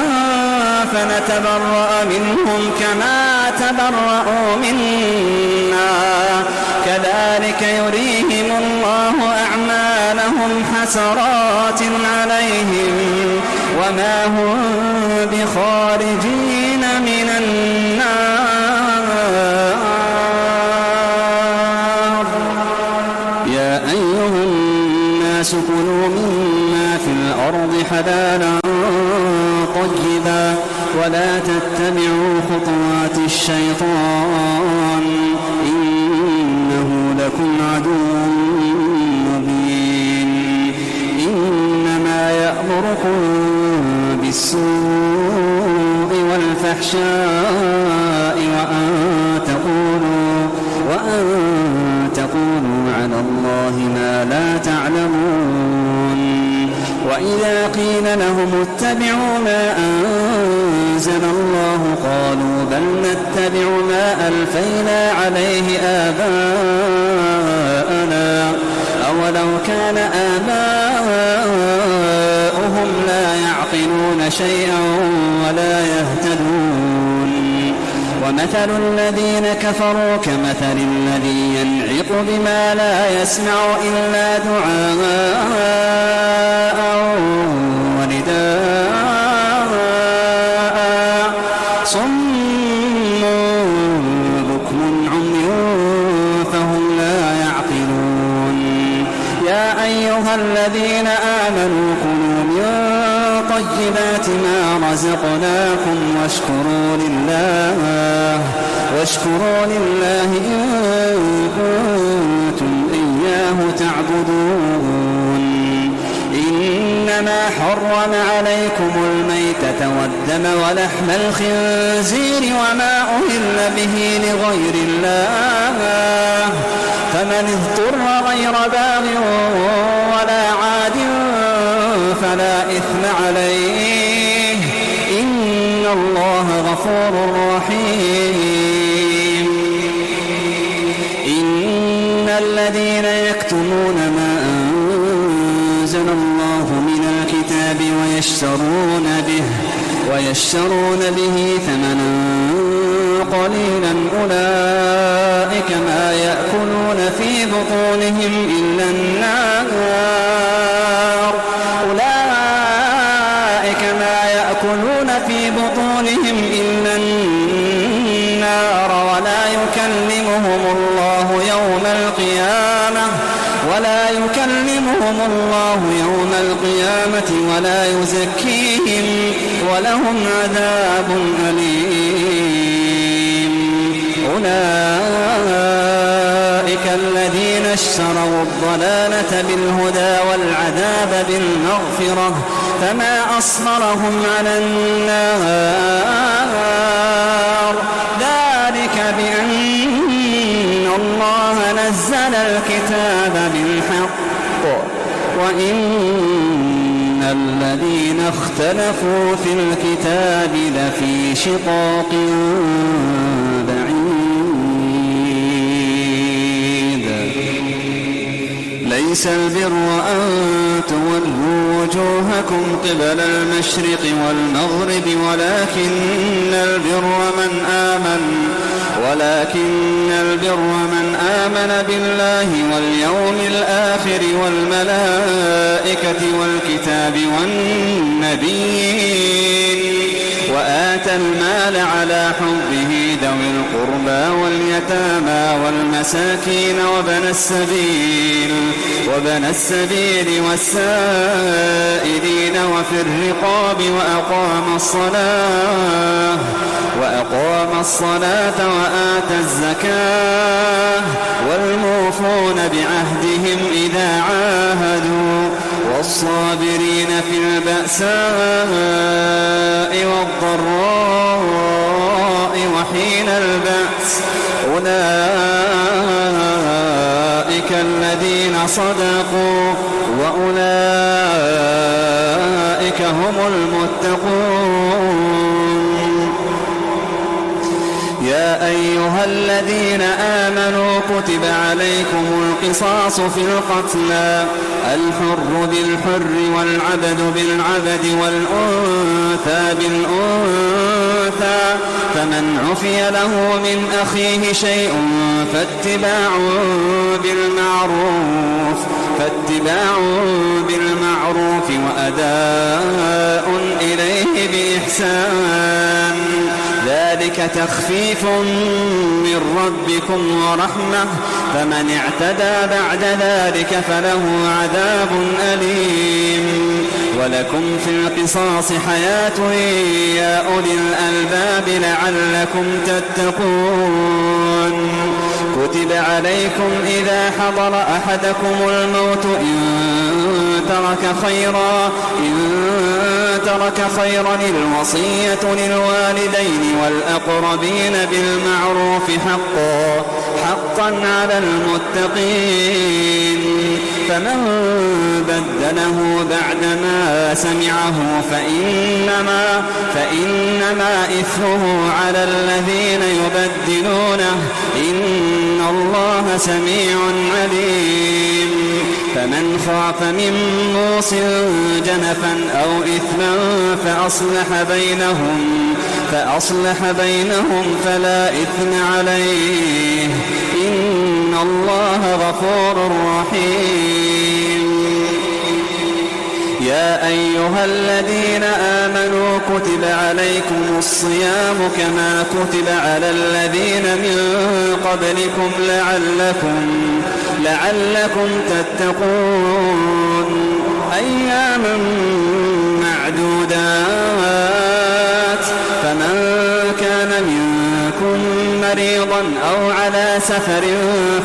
فنتبرأ منهم كما تبرأوا منا كذلك يريهم الله أعمالهم حسرات عليهم وما هم بخارجين من النار يا أيها الناس كلوا مما في الأرض حلالا طيبا ولا تتبعوا خطوات الشيطان إنه لكم عدو مبين إنما يأمركم بالسوء والفحشاء وأن تقولوا على الله ما لا تعلمون وإذا قيل لهم اتبعوا ما أنزل الله قالوا بل نتبع ما ألفينا عليه آباءنا أولو كان آباؤهم لا يعقلون شيئا ولا يهتدون ومثل الذين كفروا كمثل الذي ينعق ينطق بما لا يسمع إلا دعاء ونداء صم بكم عمي فهم لا يعقلون يا أيها الذين آمنوا كلوا من طيبات ما رزقناكم واشكروا لله إن كنتم إياه تعبدون إنما حرم عليكم الميتة والدم ولحم الخنزير وما أهل به لغير الله فمن اضطر غير باغ ولا عاد فلا إثم عليه إن الله غفور رحيم إن الذين يكتمون ما أنزل الله من الكتاب ويشترون به ثمنا قليلا أولئك ما يأكلون في بطونهم إلا النار ولا يكلمهم الله يوم القيامة ولا يزكيهم ولهم عذاب أليم أولئك الذين اشتروا الضلالة بالهدى والعذاب بالمغفرة فما أصبرهم على النار ذلك بأن الله نزل الكتاب بالحق وإن الذين اختلفوا في الكتاب لفي شقاق بعيد ليس البر أن تولوا وجوهكم قبل المشرق والمغرب ولكن البر من آمن بالله واليوم الآخر والملائكة والكتاب والنبيين وآتى المال على حبه ذوي القربى واليتامى والمساكين وابن السبيل والسائلين وفي الرقاب وأقام الصلاة وآتى الزكاة والموفون بعهدهم إذا عاهدوا والصابرين في البأساء والضراء وحين البأس أولئك الذين صدقوا وأولئك هم المتقون يا أيها الذين آمنوا كتب عليكم القصاص في القتلى الحر بالحر والعبد بالعبد والأنثى بالأنثى فمن عفي له من أخيه شيء فاتباع بالمعروف وأداء إليه بإحسان ذلك تخفيف من ربكم ورحمة فمن اعتدى بعد ذلك فله عذاب أليم ولكم في القصاص حياة يا أولي الألباب لعلكم تتقون كتب عليكم إذا حضر أحدكم الموت إن ترك خيرا الوصية للوالدين والأقربين بالمعروف حقا على المتقين فمن بدله بعدما سمعه فإنما إثمه على الذين يبدلونه إن الله سميع عليم فمن خاف من موص جنفا أو إثما فأصلح بينهم فلا إثم عليه إن الله غفور رحيم. يا أيها الذين آمنوا كتب عليكم الصيام كما كتب على الذين من قبلكم لعلكم تتقون أياما معدودات. فمن كان منكم مريضا أو على سفر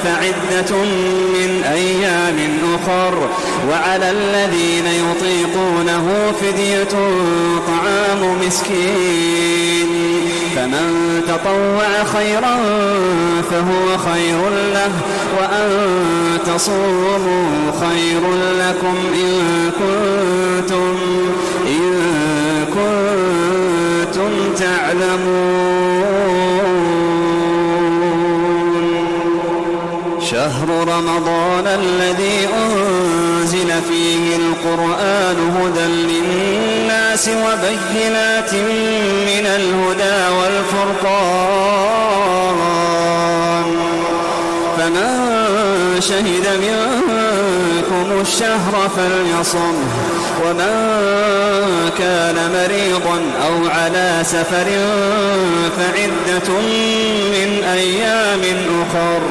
فعدة من أيام أخر. وعلى الذين يطيقونه فدية طعام مسكين. فمن تطوع خيرا فهو خير له وأن تصوموا خير لكم إن كنتم تعلمون. شهر رمضان الذي أنزل فيه القرآن هدى للناس وبينات من الهدى والفرقان. فمن شهد منكم الشهر فليصمه. ومن كان مريضا أو على سفر فعدة من أيام أخر.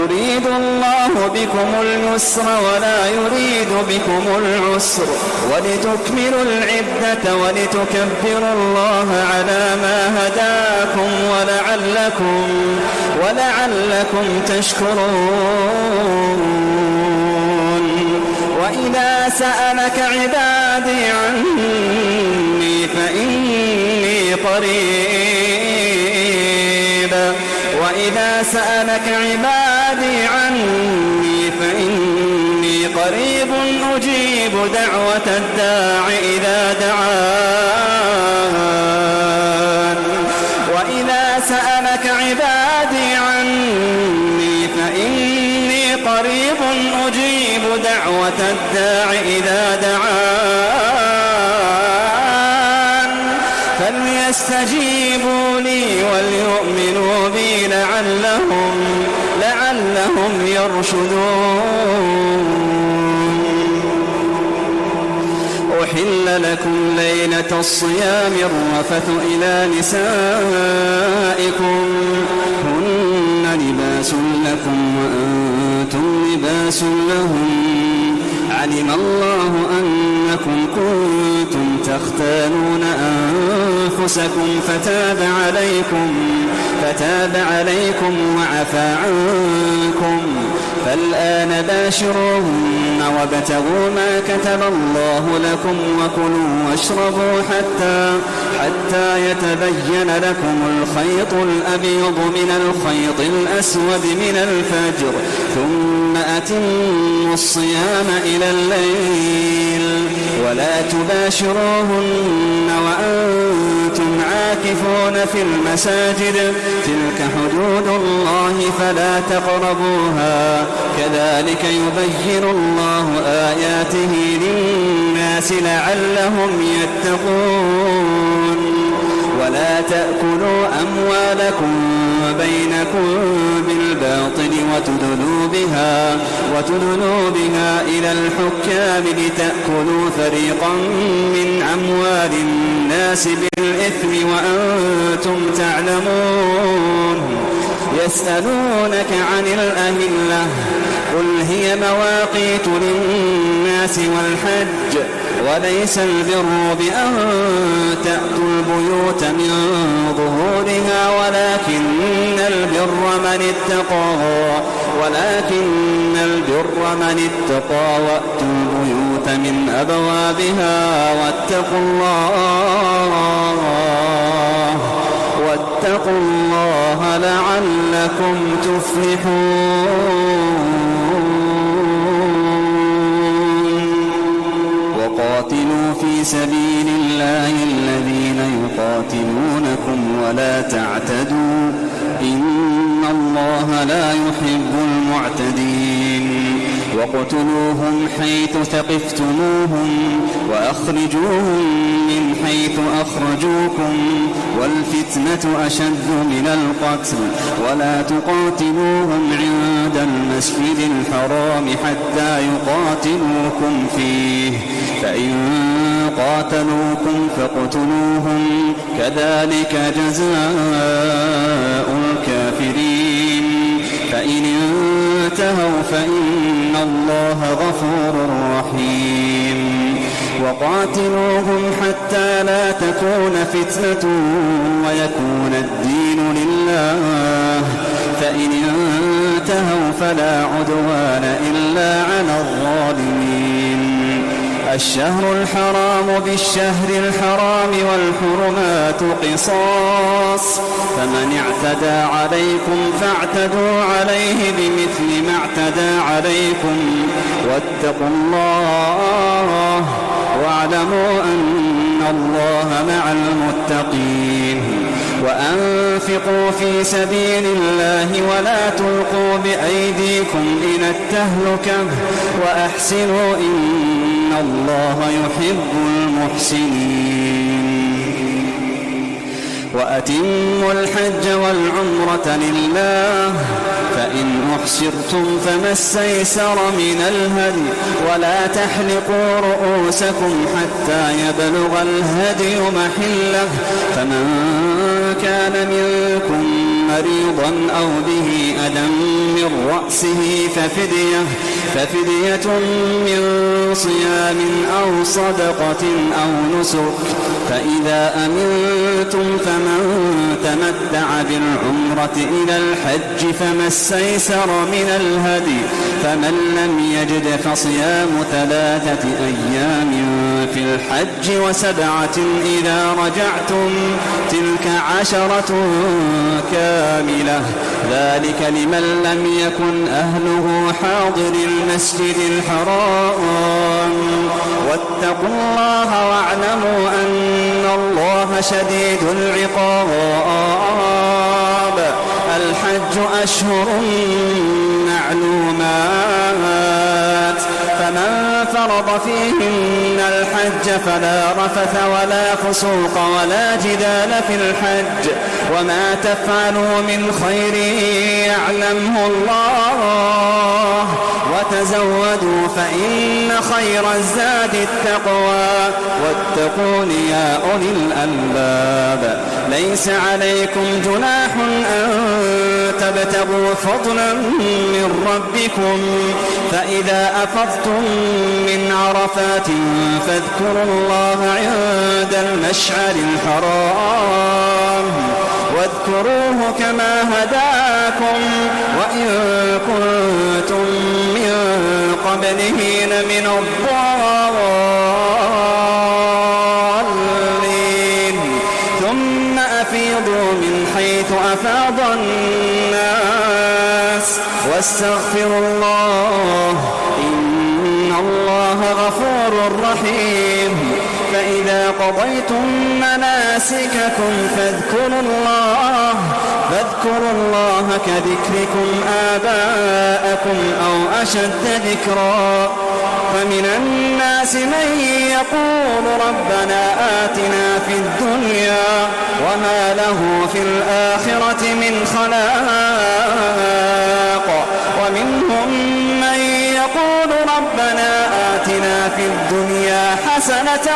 يريد الله بكم اليسر ولا يريد بكم العسر ولتكملوا العدة ولتكبروا الله على ما هداكم ولعلكم تشكرون. وإذا سألك عبادي عني فإني قريب. وإذا سألك عبادي عني فإني قريب أجيب دعوة الداع إذا دعان. وإذا سألك عبادي عني فإني قريب أجيب دعوة الداع إذا دعان. فليستجيبوا لي وليؤمنوا بي لعلهم يرشدون. أحل لكم ليلة الصيام الرفث إلى نسائكم هن لباس لكم وأنتم لباس لهم. علم الله أنكم كنتم تختانون أنفسكم فتاب عليكم وعفى عنكم. فالآن باشروهن وابتغوا ما كتب الله لكم وكلوا واشربوا حتى يتبين لكم الخيط الأبيض من الخيط الأسود من الفجر. ثم أتموا الصيام إلى الليل ولا تباشروهن وأنتم عاكفون في المساجد. تلك حدود الله فلا تقربوها. كذلك يبين الله آياته للناس لعلهم يتقون. ولا تأكلوا أموالكم بينكم بالباطل وتدلوا بها إلى الحكام لتأكلوا فريقا من أموال الناس بالإثم وأنتم تعلمون. يسألونك عن الأهلة قل هي مواقيت للناس والحج وليس البر بأن تأتوا البيوت من ظهورها ولكن البر من اتقى وأتوا البيوت من أبوابها واتقوا الله لعلكم تفلحون. وقاتلوا في سبيل الله الذين يقاتلونكم ولا تعتدوا إن الله لا يحب المعتدين. وقتلوهم حيث ثقفتموهم وأخرجوهم من حيث أخرجوكم والفتنة أشد من القتل ولا تقاتلوهم عند عند المسجد الحرام حتى يقاتلوكم فيه فإن قاتلوكم فاقتلوهم كذلك جزاء الكافرين فإن انتهوا فإن الله غفور رحيم وقاتلوهم حتى لا تكون فتنة ويكون الدين لله فإن انتهوا فلا عدوان إلا على الظالمين الشهر الحرام بالشهر الحرام والحرمات قصاص فمن اعتدى عليكم فاعتدوا عليه بمثل ما اعتدى عليكم واتقوا الله واعلموا أن الله مع المتقين وأنفقوا في سبيل الله ولا تلقوا بأيديكم إلى التهلكة وأحسنوا إن الله يحب المحسنين وأتموا الحج والعمرة لله فإن أحصرتم فما استيسر من الهدي ولا تحلقوا رؤوسكم حتى يبلغ الهدي محله فمن كان منكم مريضا أو به أذى من رأسه ففدية من صيام أو صدقة أو نسك فإذا أمنتم فمن تمتع بالعمرة إلى الحج فما استيسر من الهدي فمن لم يجد فصيام 3 أيام في الحج و7 إذا رجعتم تلك 10 كاملة ذلك لمن لم يكن أهله حاضر المسجد الحرام واتقوا الله واعلموا أن الله شديد العقاب الحج أشهر معلومات فمن فرض فيهن الحج فلا رفث ولا فسوق ولا جدال في الحج وما تفعلوا من خير يعلمه الله وتزودوا فإن خير الزاد التقوى واتقون يا أولي الألباب ليس عليكم جناح أن تبتغوا فضلا من ربكم فإذا أفضتم من عرفات فاذكروا الله عند المشعر الحرام واذكروه كما هداكم وإن كنتم من قبله لمن الضالين ثم أفيضوا من حيث أفاض الناس واستغفروا الله إن الله غفور رحيم فإذا قضيتم مناسككم فاذكروا الله كذكركم آباءكم أو أشد ذكرا فمن الناس من يقول ربنا آتنا في الدنيا وما له في الآخرة من خلاق ومنهم من يقول ربنا آتنا في الدنيا حسنة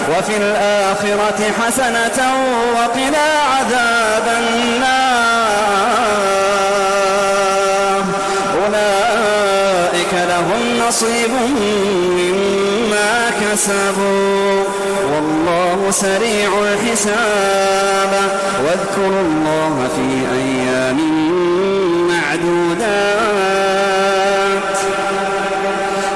وفي الآخرة حسنة وقنا عذاب النار أولئك لهم نصيب مما كسبوا والله سريع الحساب واذكروا الله في أيام معدودات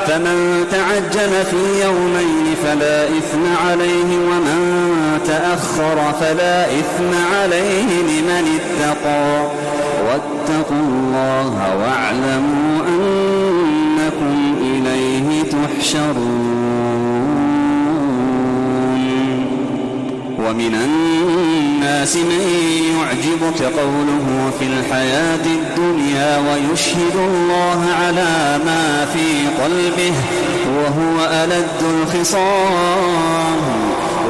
فمن تعجل في يومين فلا إثم عليه ومن تأخر فلا إثم عليه لمن اتقى واتقوا الله واعلموا أنكم إليه تحشرون ومن الناس من يعجبك قوله في الحياة الدنيا ويشهد الله على ما في قلبه وهو ألد الخصام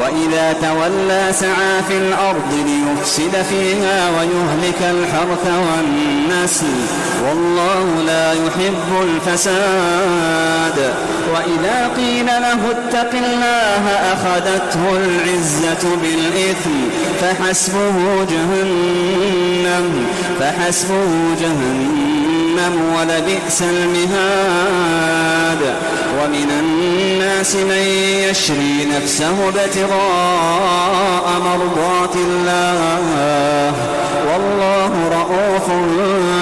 وإذا تولى سعى في الأرض ليفسد فيها ويهلك الحرث والنسل والله لا يحب الفساد. وإذا قيل له اتق الله أخذته العزة بالإثم فحسبه جهنم ولبئس المهاد. ومن الناس من يشري نفسه ابتغاء مرضات الله والله رؤوف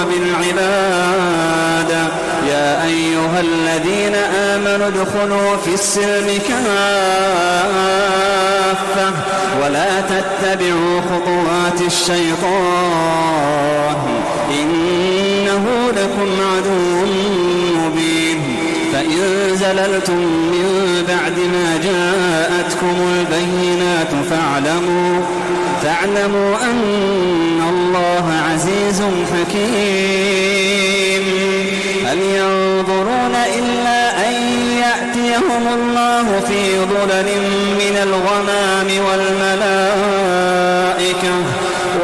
بالعباد. يا أيها الذين آمنوا ادخلوا في السلم كافة ولا تتبعوا خطوات الشيطان إنه لكم عدو مبين. فإن زللتم من بعد ما جاءتكم البينات فاعلموا أن الله عزيز حكيم. هل ينظرون إلا أن يأتيهم الله في ظلل من الغمام والملائكة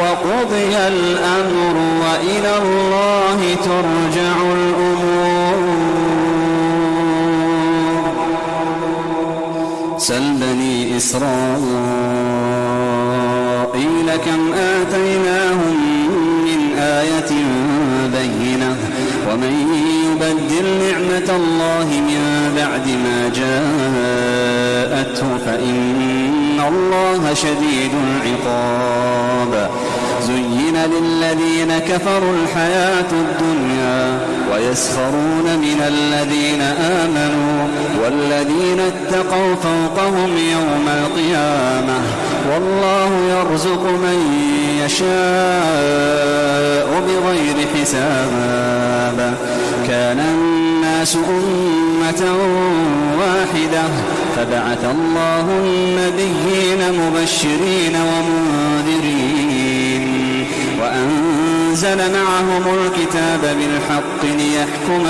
وقضي الأمر وإلى الله ترجع الأمور. سل بني إسرائيل كم آتيناهم من آية بينة ومن يبدل نعمة الله من بعد ما جاءته فإن الله شديد العقاب. زين للذين كفروا الحياة الدنيا ويسخرون من الذين آمنوا والذين اتقوا فوقهم يوم القيامة والله يرزق من يشاء بغير حساب. كان الناس أمة واحدة فبعث الله النبيين مبشرين ومنذرين وأنزل معهم الكتاب بالحق ليحكم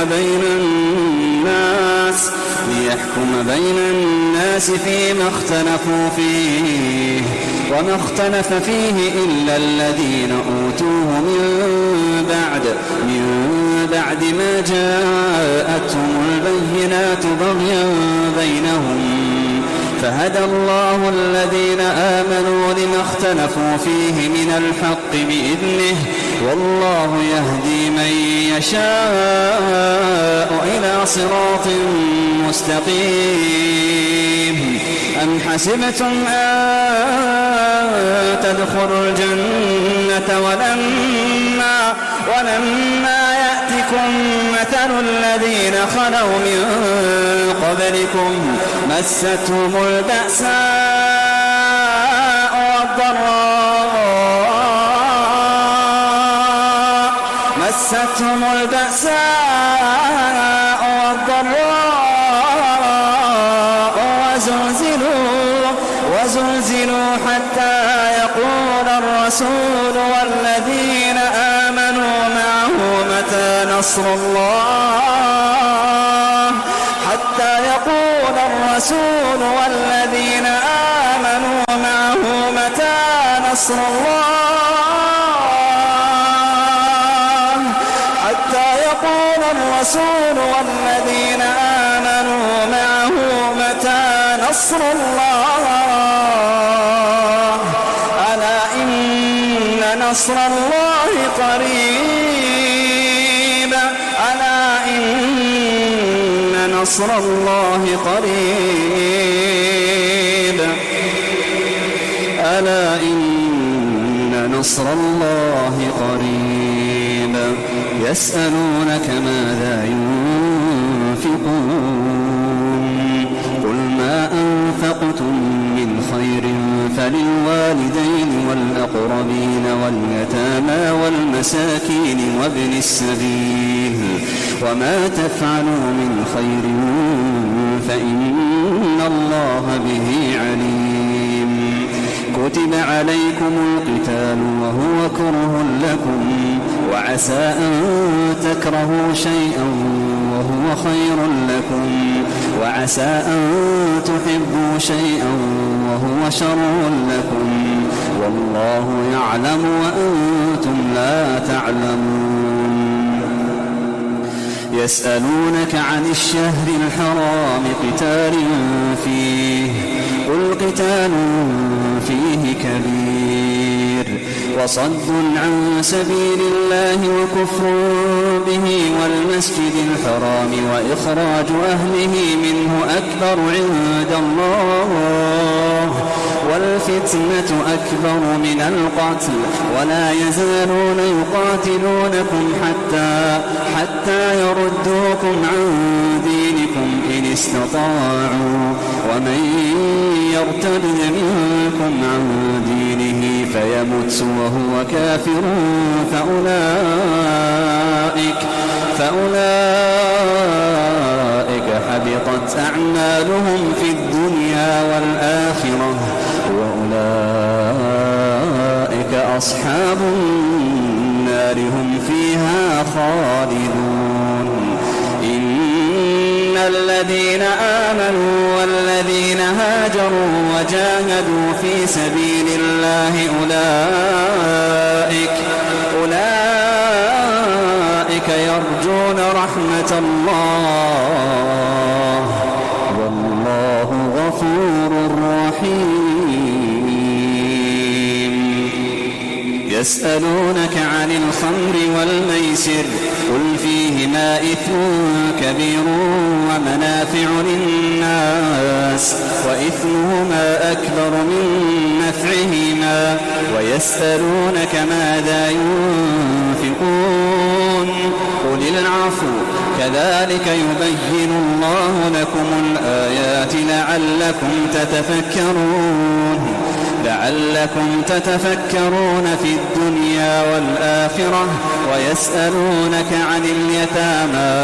بين الناس فيما اختلفوا فيه وما اختلف فيه إلا الذين أوتوه من بعد ما جاءتهم البينات بغيا بينهم فهدى الله الذين آمنوا لما اختلفوا فيه من الحق بإذنه والله يهدي من يشاء إلى صراط مستقيم. أم حسبتم أن تدخلوا الجنة ولما يأتكم مثل الذين خلوا من قبلكم مستهم البأساء والضراء وزلزلوا حتى يقول الرسول والذين آمنوا معه متى نصر الله حتى يقول الرسول والذين آمنوا معه متى نصر الله حتى يقول الرسول والذين آمنوا معه متى نصر الله ألا إن نصر الله قريب ألا إن نصر الله قريب ألا إن نصر الله قريب. يسألونك ماذا ينفقون قل ما أنفقتم من خير فللوالدين والأقربين واليتامى والمساكين وابن السبيل وما تفعلوا من خير فإن الله به عليم. كتب عليكم القتال وهو كره لكم وعسى أن تكرهوا شيئا وهو خير لكم، وعسى أن تحبوا شيئا وهو شر لكم، والله يعلم وأنتم لا تعلمون. يسألونك عن الشهر الحرام قتال فيه، قل قتال فيه كبير، وصد عن سبيل الله وكفر به والمسجد الحرام وإخراج أهله منه أكبر عند الله، والفتنة أكبر من القتل، ولا يزالون يقاتلونكم حتى يردوكم عن دينكم إن استطاعوا، ومن يرتد منكم عن دينه فيمت وهو كافر فأولئك حبطت أعمالهم في الدنيا والآخرة، وأولئك أصحاب النار هم فيها خالدون. إن الذين آمنوا والذين هاجروا وجاهدوا في سبيل الله أولئك يرجون رحمة الله، والله غفور رحيم. يسألونك عن الخمر والميسر، قل فيهما إثم كبير ومنافع للناس، وإثمهما أكبر من نفعهما، ويسألونك ماذا ينفقون، قل العفو، كذلك يبين الله لكم الآيات لعلكم تتفكرون في الدنيا والآخرة. ويسألونك عن اليتامى،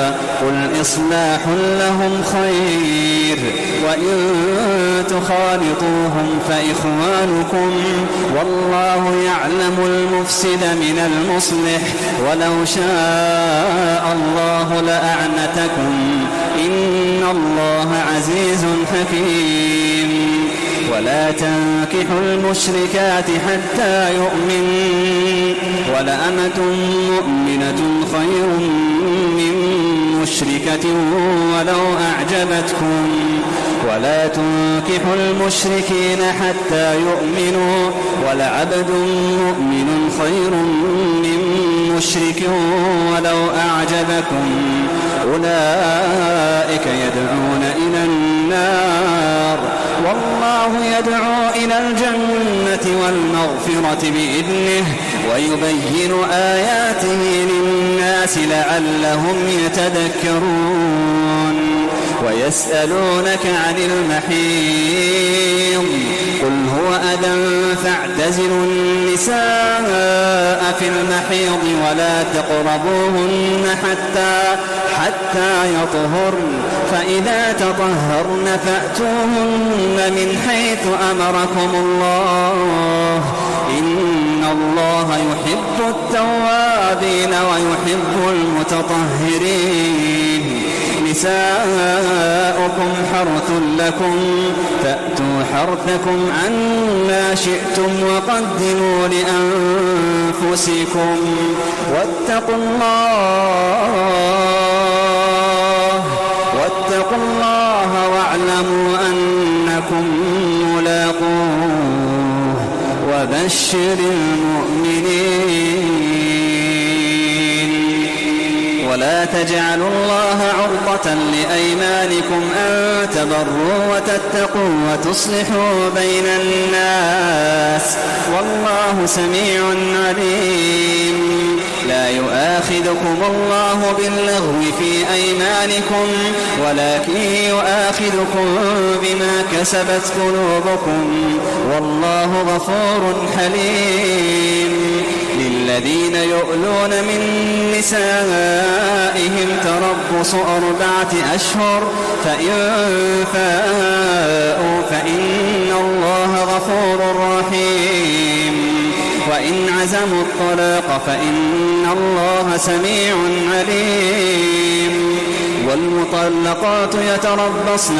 قل إصلاح لهم خير، وإن تخالطوهم فإخوانكم، والله يعلم المفسد من المصلح، ولو شاء الله لأعنتكم، إن الله عزيز حكيم. ولا تنكحوا المشركات حتى يؤمن، ولأمة مؤمنة خير من مشركة ولو أعجبتكم، ولا تنكحوا المشركين حتى يؤمنوا، ولعبد مؤمن خير من مشرك ولو أعجبكم، أولئك يدعون إلى النار، والله يدعو إلى الجنة والمغفرة بإذنه، ويبين آياته للناس لعلهم يتذكرون. ويسألونك عن المحيض، قل هو أذى فاعتزلوا النساء في المحيض ولا تقربوهن حتى يطهرن، فإذا تطهرن فأتوهن من حيث أمركم الله، إن الله يحب التوابين ويحب المتطهرين. نساؤكم حرث لكم فأتوا حرثكم عنا شئتم، وقدموا لأنفسكم، واتقوا الله واعلموا أنكم ملاقوه، وبشر المؤمنين. ولا تجعلوا الله عرضة لأيمانكم أن تبروا وتتقوا وتصلحوا بين الناس، والله سميع عليم. لا يؤاخذكم الله باللغو في أيمانكم، ولكن يؤاخذكم بما كسبت قلوبكم، والله غفور حليم. للذين يؤلون من نسائهم تربص 4 أشهر، فإن فاءوا فإن الله غفور رحيم، وإن عزموا الطلاق فإن الله سميع عليم. المطلقات يتربصن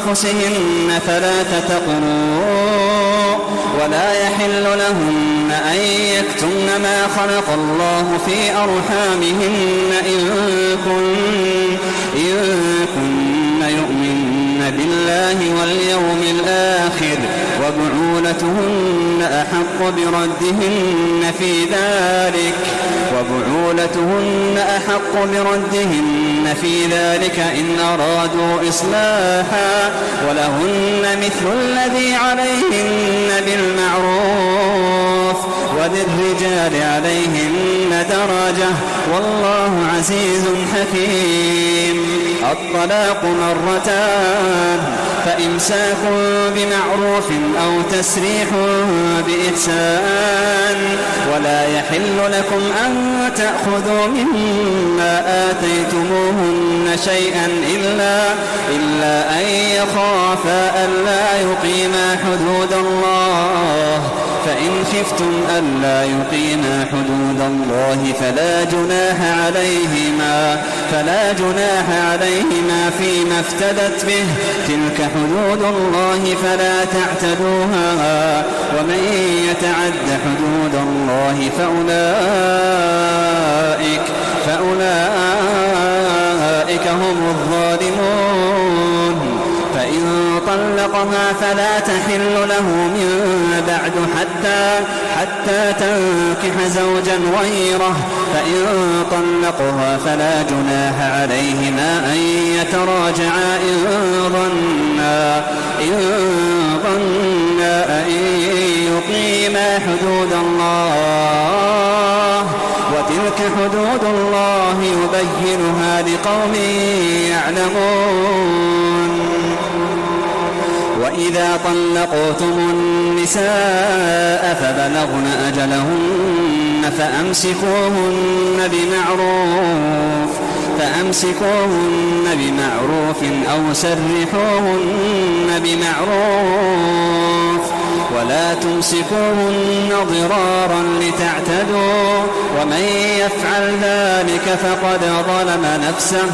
بأنفسهن ثلاثة قروء ولا يحل لهن أن يكتمن ما خلق الله في أرحامهن إن كن يؤمن بالله واليوم الآخر وبعولتهن أحق بردهن في ذلك إن أرادوا إصلاحا ولهن مثل الذي عليهن بالمعروف وللرجال عليهن درجة والله عزيز حكيم. الطلاق مرتان فإمساك بمعروف أو تسريح بإحسان ولا يحل لكم أن تأخذوا مما آتيتموهن شيئا إلا أن يخافا ألا يقيما حدود الله فإن خفتم ألا يقيما حدود الله فلا جناح عليهما فيما افتدت به تلك حدود الله فلا تعتدوها ومن يتعد حدود الله فأولئك هم الظالمون. فإن طلقها فلا تحل له من بعد حتى تنكح زوجا غيره فإن طلقها فلا جناح عليهما أن يتراجعا إن ظنا أن يقيما حدود الله وتلك حدود الله يبينها لقوم يعلمون. وإذا طلقتم النساء فبلغن أجلهن فأمسكوهن بمعروف أو سرحوهن بمعروف ولا تمسكوهن ضرارا لتعتدوا ومن يفعل ذلك فقد ظلم نفسه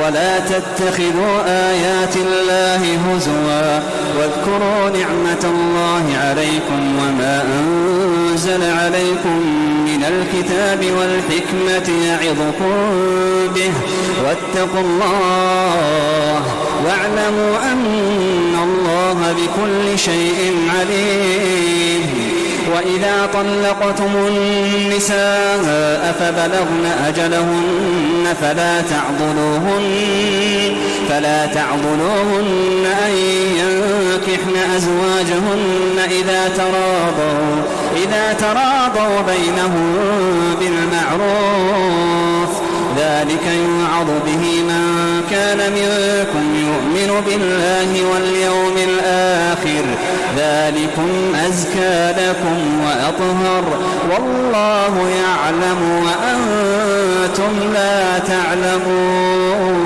ولا تتخذوا آيات الله هزوا واذكروا نعمة الله عليكم وما أنزل عليكم من الكتاب والحكمة يعظكم به واتقوا الله واعلموا أن الله بكل شيء عليم. وإذا طلقتم النساء فبلغن أجلهن فلا تعضلوهن أن ينكحن أزواجهن إذا تراضوا بينهم بالمعروف ذلك يوعظ به من كان منكم يؤمن بالله واليوم الآخر ذلكم أزكى لكم وأطهر والله يعلم وأنتم لا تعلمون.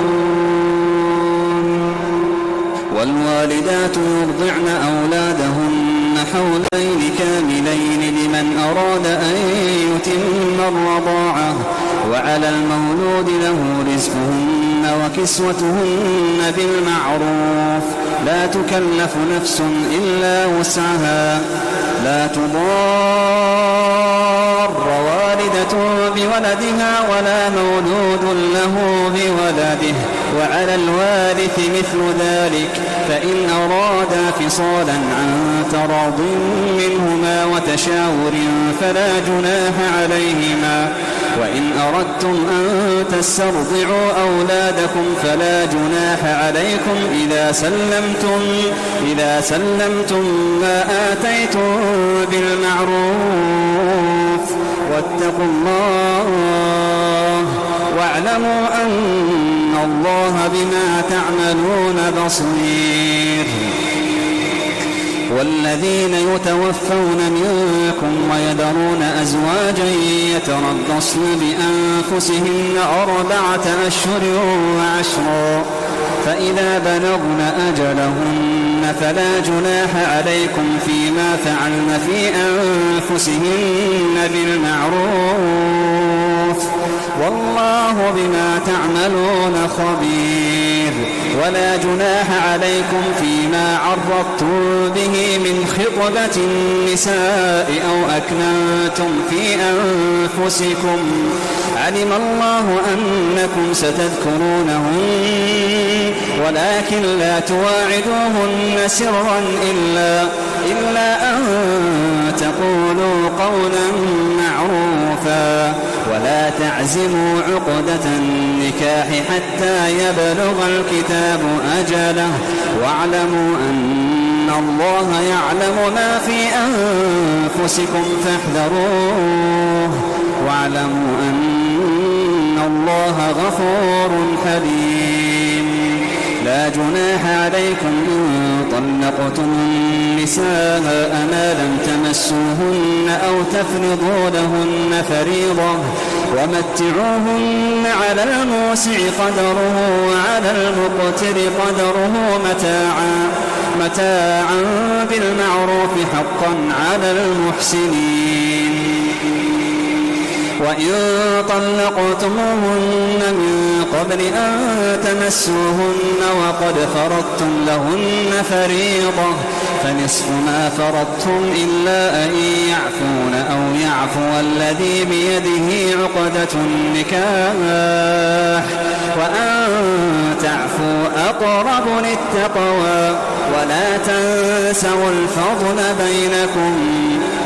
والوالدات يرضعن أولادهن حولين كاملين لمن أراد أن يتم الرضاعة وعلى المولود له رزقهن وكسوتهن بالمعروف لا تكلف نفس إلا وسعها لا تضار والدة بولدها ولا مولود له بولده وعلى الوارث مثل ذلك فإن أرادا فصالا عن تراض منهما وتشاور فلا جناح عليهما وإن أردتم أن تسترضعوا أولادكم فلا جناح عليكم إذا سلمتم ما آتيتم بالمعروف واتقوا الله واعلموا أن الله بما تعملون بصير. والذين يتوفون منكم ويذرون أزواجا يتربصن بأنفسهن 4 أشهر وعشرا فإذا بلغن أجلهن فلا جناح عليكم فيما فعلن في أنفسهن بالمعروف والله بما تعملون خبير. ولا جناح عليكم فيما عرضتم به من خطبة النساء أو أكننتم في أنفسكم، علم الله أنكم ستذكرونهن ولكن لا تواعدوهن سرا إلا أن تقولوا قولا معروفا، ولا تعزموا عقدة النكاح حتى يبلغ الكتاب أجله، واعلموا أن الله يعلم ما في أنفسكم فاحذروه، واعلموا أن الله غفور حليم. لا جناح عليكم إن طلقتم النساء ما لم تمسوهن أو تفرضوا لهن فريضة، ومتعوهن على الموسع قدره وعلى المقتر قدره متاعا بالمعروف حقا على المحسنين. وإن طلقتموهن من قبل أن تمسوهن وقد فرضتم لهن فريضة فنصف ما فرضتم إلا أن يعفون أو يعفو الذي بيده عقدة النكاح، وأن تعفوا أقرب للتقوى، ولا تنسوا الفضل بينكم،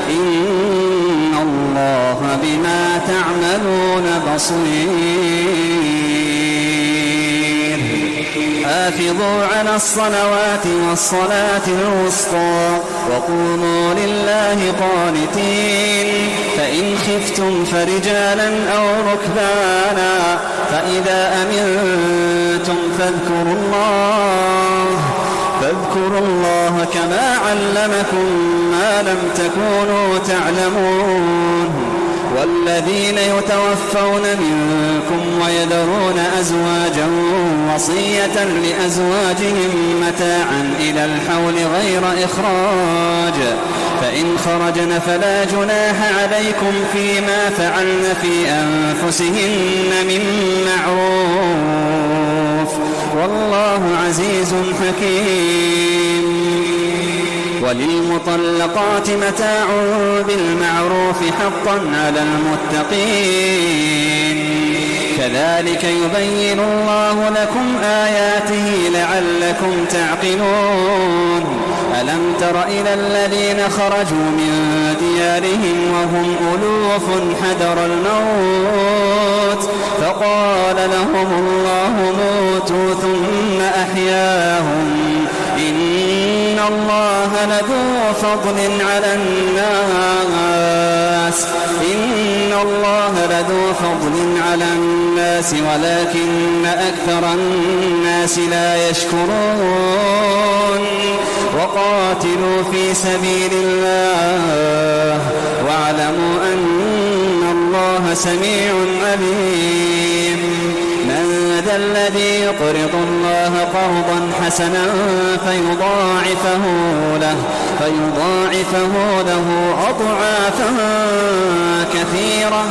إن الله بما تعملون بصير. حافظوا على الصلوات والصلاة الوسطى وقوموا لله قانتين. فإن خفتم فرجالا أو ركبانا فإذا أمنتم فاذكروا الله كما علمكم ما لم تكونوا تعلمون. والذين يتوفون منكم ويذرون أزواجا وصية لأزواجهم متاعا إلى الحول غير إخراج، فإن خرجن فلا جناح عليكم فيما فعلن في أنفسهن من معروف، والله عزيز حكيم. وللمطلقات متاع بالمعروف حقا على المتقين، كذلك يبين الله لكم آياته لعلكم تعقلون. ألم تر إلى الذين خرجوا من ديارهم وهم ألوف حذر الموت فقال لهم الله موتوا ثم أحياهم، إن الله لذو فضل على الناس ولكن أكثر الناس لا يشكرون. وقاتلوا في سبيل الله واعلموا أن الله سميع عليم. من ذا الذي يقرض الله قرضا حسنا فيضاعفه له أضعافا كثيرة،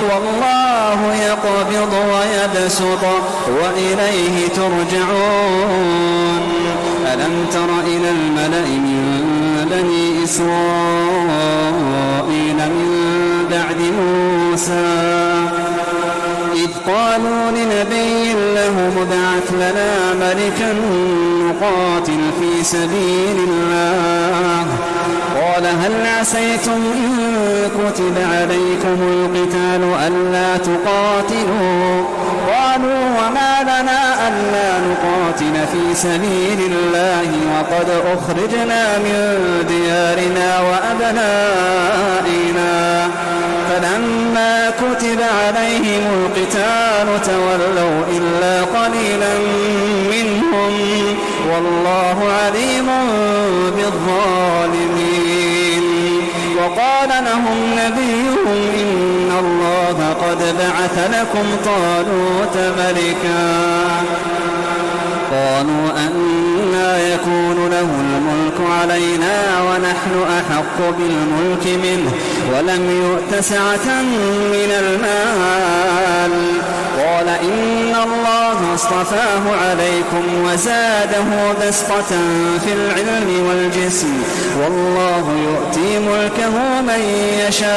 والله يقبض ويبسط وإليه ترجعون. ألم تر إلى الملأ من بني إسرائيل من بعد موسى إذ قالوا لنبي له ابعث لنا ملكا نقاتل في سبيل الله، قال هل عسيتم إن كتب عليكم القتال ألا تقاتلوا؟ قالوا وما لنا ألا نقاتل في سبيل الله وقد أخرجنا من ديارنا وأبنائنا. فلما كتب عليهم القتال تولوا إلا قليلا منهم، والله عليم بالظالمين. وقال لهم نبيهم إن الله قد بعث لكم طالوت ملكا. قالوا أنى يكون له الملك علينا ونحن أحق بالملك منه ولم يؤت سعة من المال إن الله اصطفاه عليكم وزاده بسطة في العلم والجسم والله يؤتي ملكه من يشاء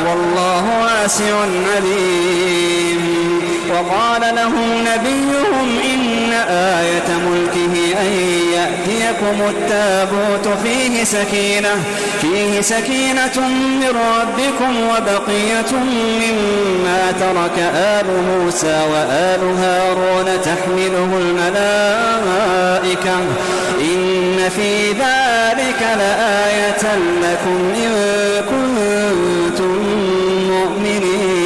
والله واسع عليم. وقال لهم نبيهم إن آية ملكه أن يأتيكم التابوت فيه سكينة من ربكم وبقية مما ترك آل موسى وآل هارون تحمله الملائكة إن في ذلك لآية لكم إن كنتم مؤمنين.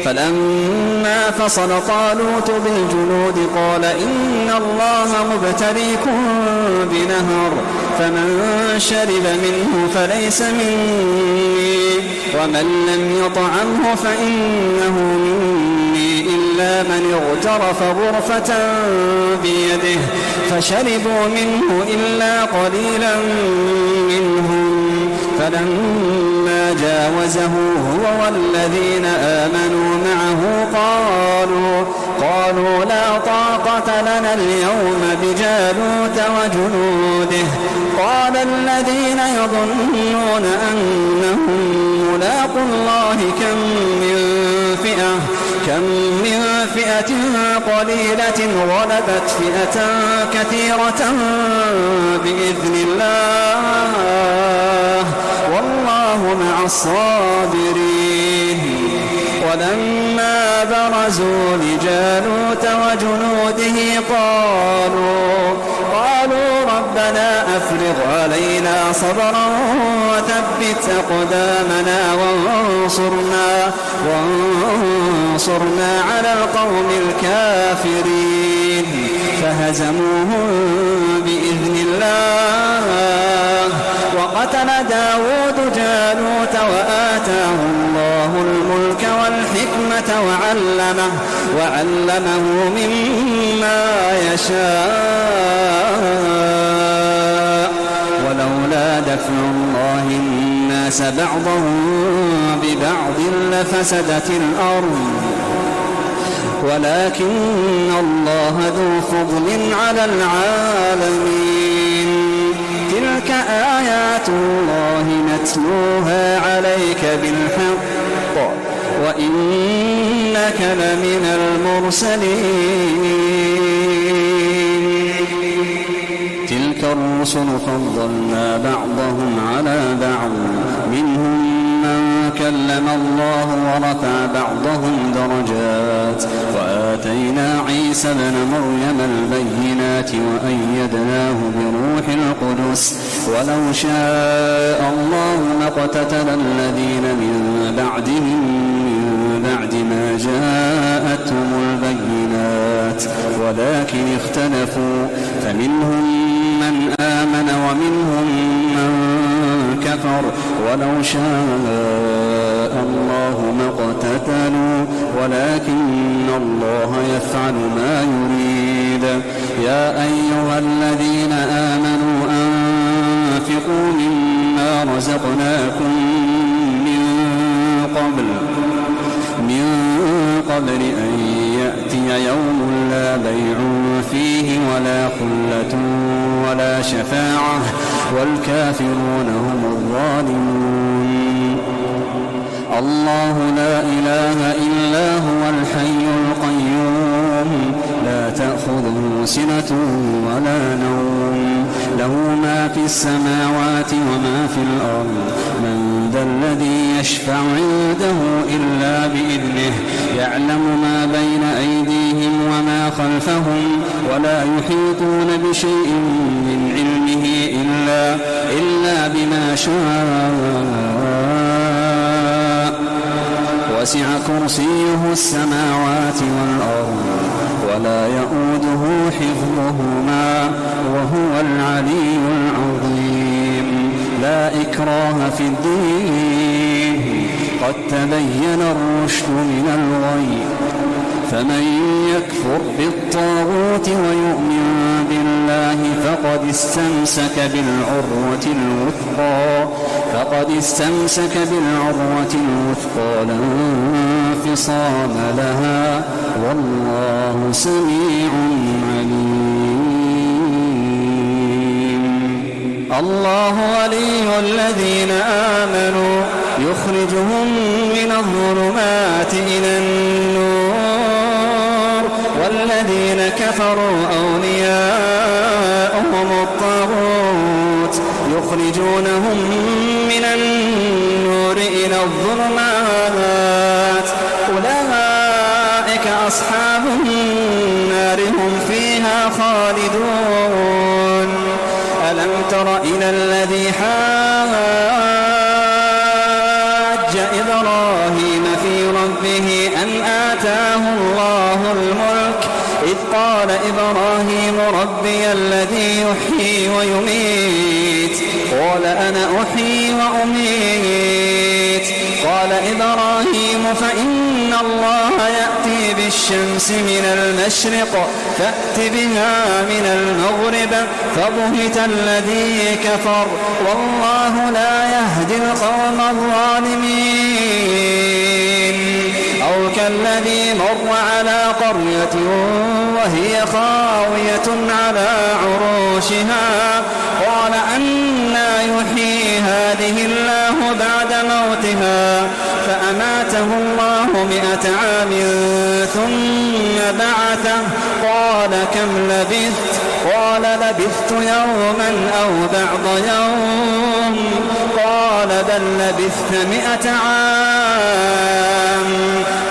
فلما فصل طالوت بالجنود قال إن الله مبتليكم بنهر فمن شرب منه فليس مني ومن لم يطعمه فإنه مني إلا من اغترف غرفة بيده فشربوا منه إلا قليلا منهم. فلما جاوزه هو والذين آمنوا معه قالوا لا طاقة لنا اليوم بجالوت وجنوده. قال الذين يظنون أنهم ملاقو الله كم من فئة قليلة غلبت فئة كثيرة بإذن الله والله مع الصابرين. ولما برزوا لجالوت وجنوده قالوا ربنا أفرغ علينا صبرا وثبت أقدامنا وانصرنا على القوم الكافرين. فهزموهم بإذن الله وقتل داود جالوت وآتاه الله الملك والحكمة وعلمه مما يشاء. ولولا دفع الله الناس بعضهم ببعض لفسدت الأرض ولكن الله ذو فضل على العالمين. تلك آيات الله نتلوها عليك بالحق وإنك لمن المرسلين. تلك الرسل فضلنا بعضهم على بعض منهم من كلم الله ورفع بعضهم درجات وآتينا عيسى ابن مريم البينات وأيدناه بروح القدس ولو شاء الله ما اقتتل الذين من بعدهم من بعد ما جاءتهم البينات ولكن اختلفوا فمنهم من آمن ومنهم من كفر ولو شاء الله ما اقتتلوا ولكن الله يفعل ما يريد. يا أيها الذين آمنوا أنفقوا مما رزقناكم من قبل أن يأتي يوم لا بيع فيه ولا خلة ولا شفاعة والكافرون هم الظالمون. الله لا إله إلا هو الحي القيوم لا تأخذه سنة ولا نوم له ما في السماوات وما في الأرض من ذا الذي يشفع عنده إلا بإذنه يعلم ما بين أيديهم وما خلفهم ولا يحيطون بشيء من علمه إلا بما شاء وسع كرسيه السماوات والأرض ولا يؤوده حفظهما وهو العلي العظيم. لا إكراه في الدين قد تبين الرشد من الغي فمن يكفر بالطاغوت ويؤمن بالله فقد استمسك بالعروة الوثقى فقد استمسك بالعروة الوثقى لا انفصام لها والله سميع عليم. الله ولي الذين آمنوا يخرجهم من الظلمات إلى النور والذين كفروا أولياؤهم الطاغوت يخرجونهم من النور إلى الظلمات أولئك أصحاب النار هم فيها خالدون. ألم تر إلى الذي حاج إبراهيم في ربه أن آتاه الله الملك إذ قال إبراهيم ربي الذي يحيي ويميت قال أنا أحيي وأميت قال إبراهيم فإن الله يأتي بالشمس من المشرق فأت بها من المغرب فبهت الذي كفر والله لا يهدي القوم الظالمين. أو كالذي مر على قرية وهي خاوية على عروشها قال أنى يحيي هذه الله بعد موتها فأماته الله 100 عام ثم بعثه قال كم لبثت قال لبثت يوما أو بعض يوم قال بل لبثت 100 عام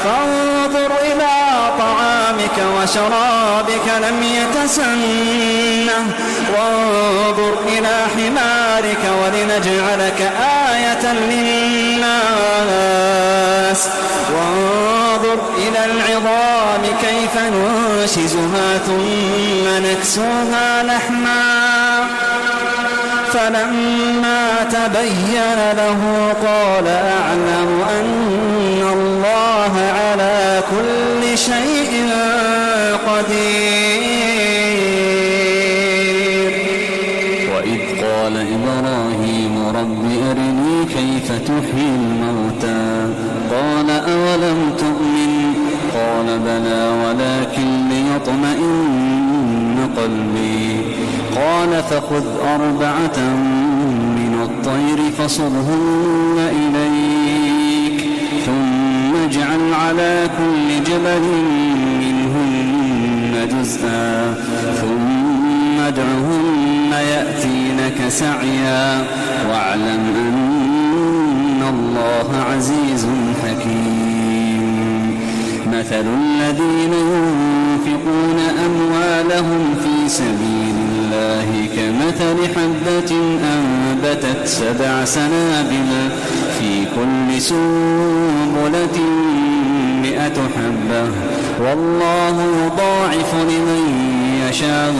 فانظر إلى طعامك وشرابك لم يتسنه وانظر إلى حمارك ولنجعلك آية للناس وانظر إلى العظام كيف ننشزها ثم نكسوها لحما فلما تبين له قال أعلم أن الله على كل شيء قدير. وإذ قال إبراهيم رب أرني كيف تحيي الموتى قال أولم تؤمن قال بلى ولكن ليطمئن قلبي قال فخذ 4 من الطير فصرهن إليك ثم اجعل على كل جبل منهن جزءا ثم ادعهن يأتينك سعيا واعلم أن الله عزيز حكيم. مثل الذين ينفقون أموالهم في سبيل الله كمثل حبة أنبتت 7 سنابل في كل سنبلة 100 حبة والله يضاعف لمن يشاء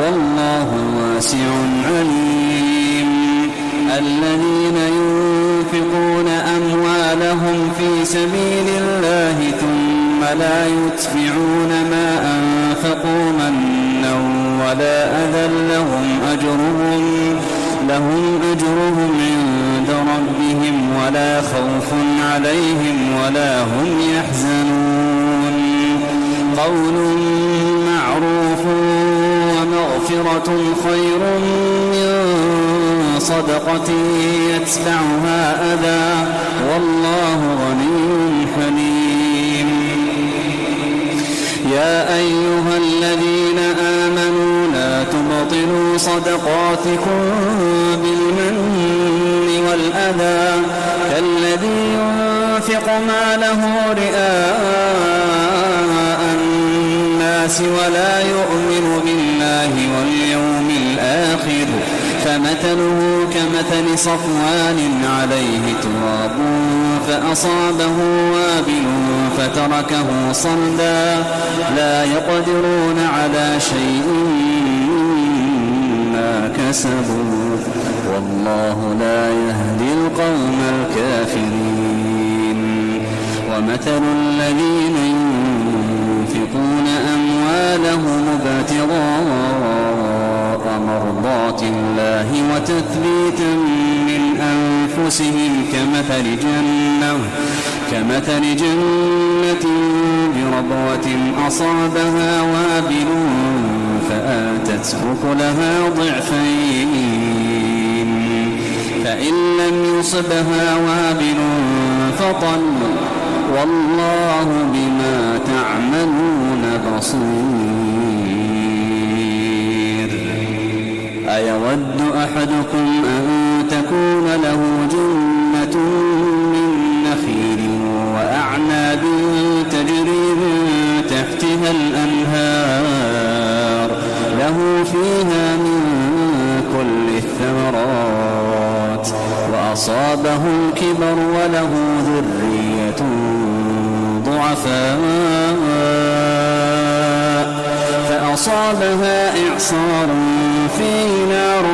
والله واسع عليم. الذين ينفقون أموالهم في سبيل الله ثم لا يتبعون ما أنفقوا منا ولا أذى لهم أجرهم عند ربهم ولا خوف عليهم ولا هم يحزنون. قول معروف ومغفرة خير من صدقة يتبعها أذى والله غني حليم. يا أيها الذين آمنوا لا تبطلوا صدقاتكم بالمن والأذى كالذي ينفق ماله رئاء الناس ولا يؤمن بالله واليوم الآخر فمثله كمثل صفوان عليه تراب فأصابه وابل فتركه صلدا لا يقدرون على شيء مما كسبوا والله لا يهدي القوم الكافرين. ومثل الذين ينفقون أموالهم ابتغاء مرضات الله وتثبيتا من أنفسهم كمثل جنة بربوة أصابها وابل فآتت أكلها ضعفين فإن لم يصبها وابل فطل والله بما تعملون بصير أيود أحدكم أن تكون له جنة من نخيل وأعناب تجري من تحتها الأنهار له فيها من كل الثمرات وأصابه الكبر وله ذرية ضعفاء فأصابها إعصار فيه نار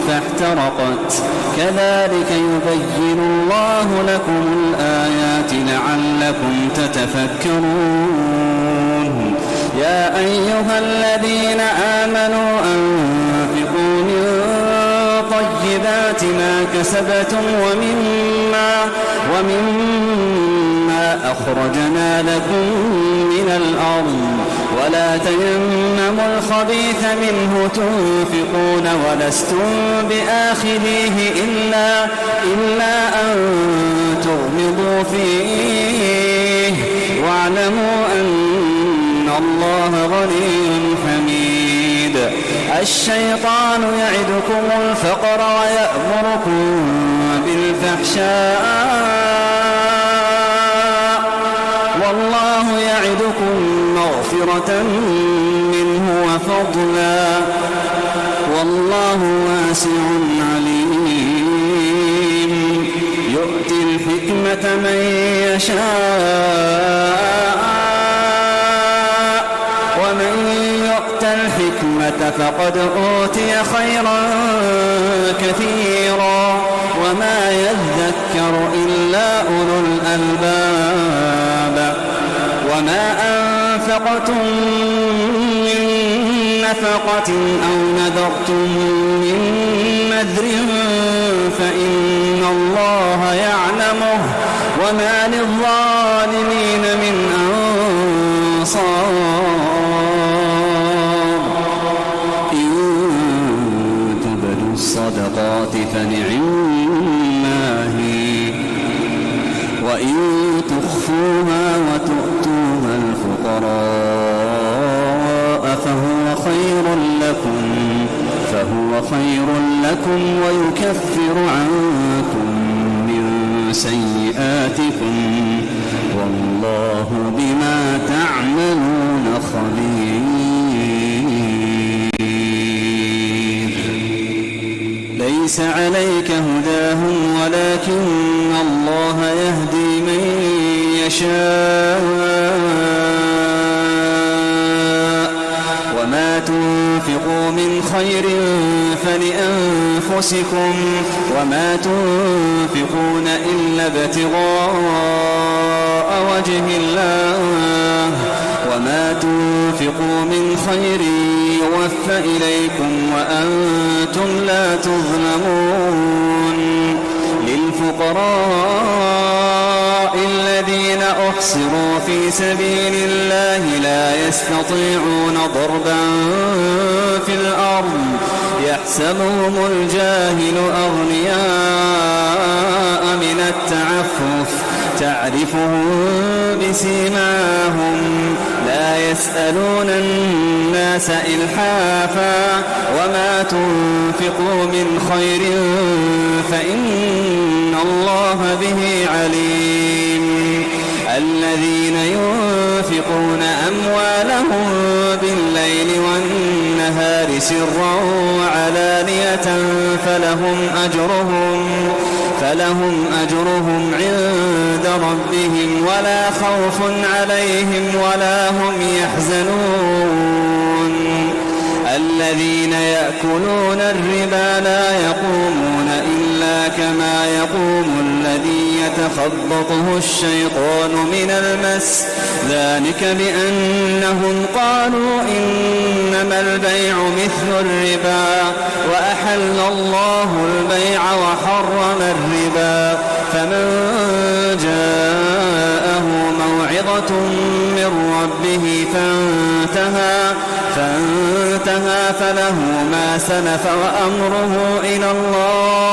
فاحترقت كذلك يبين الله لكم الآيات لعلكم تتفكرون يا أيها الذين آمنوا أنفقوا من طيبات ما كسبتم ومما أخرجنا لكم من الأرض ولا تيمموا الخبيث منه تنفقون ولستم بآخذيه إلا أن تغمضوا فيه واعلموا أن الله غني حميد الشيطان يعدكم الفقر ويأمركم بالفحشاء والله يعدكم مغفرة منه وفضلا والله واسع عليم يؤتي الحكمة من يشاء ومن يؤت الحكمة فقد أوتي خيرا كثيرا وما يذكر إلا أولو الألباب وما أنفقتم من نفقة أو نذرتم من نذر فإن الله يعلمه وما للظالمين من أنصار إن تبدوا الصدقات فنعما هي وإن تخفوها وتؤتوها الفقراء فهو خير لكم ويكفر عنكم من سيئاتكم والله بما تعملون خبير ليس عليك هداهم ولكن الله يهدي من يشاء وما تنفقوا من خير فلأنفسكم وما تنفقون إلا ابتغاء وجه الله وما تنفقوا من خير يوفى إليكم وأنتم لا تظلمون للفقراء الذين أحصروا في سبيل الله لا يستطيعون ضربا في الأرض يحسبهم الجاهل أغنياء من التعفف تعرفهم بسيماهم لا يسألون الناس إلحافا وما تنفقوا من خير فإن الله به عليم الذين ينفقون أموالهم بالليل والنهار سرا وعلانية فلهم أجرهم عند ربهم ولا خوف عليهم ولا هم يحزنون الذين يأكلون الربا لا يقومون إلا كما يقوم الذي يتخبطه الشيطان من المس ذلك بأنهم قالوا إنما البيع مثل الربا وأحل الله البيع وحرم الربا فمن جاءه موعظة من ربه فانتهى فله ما سلف وأمره إلى الله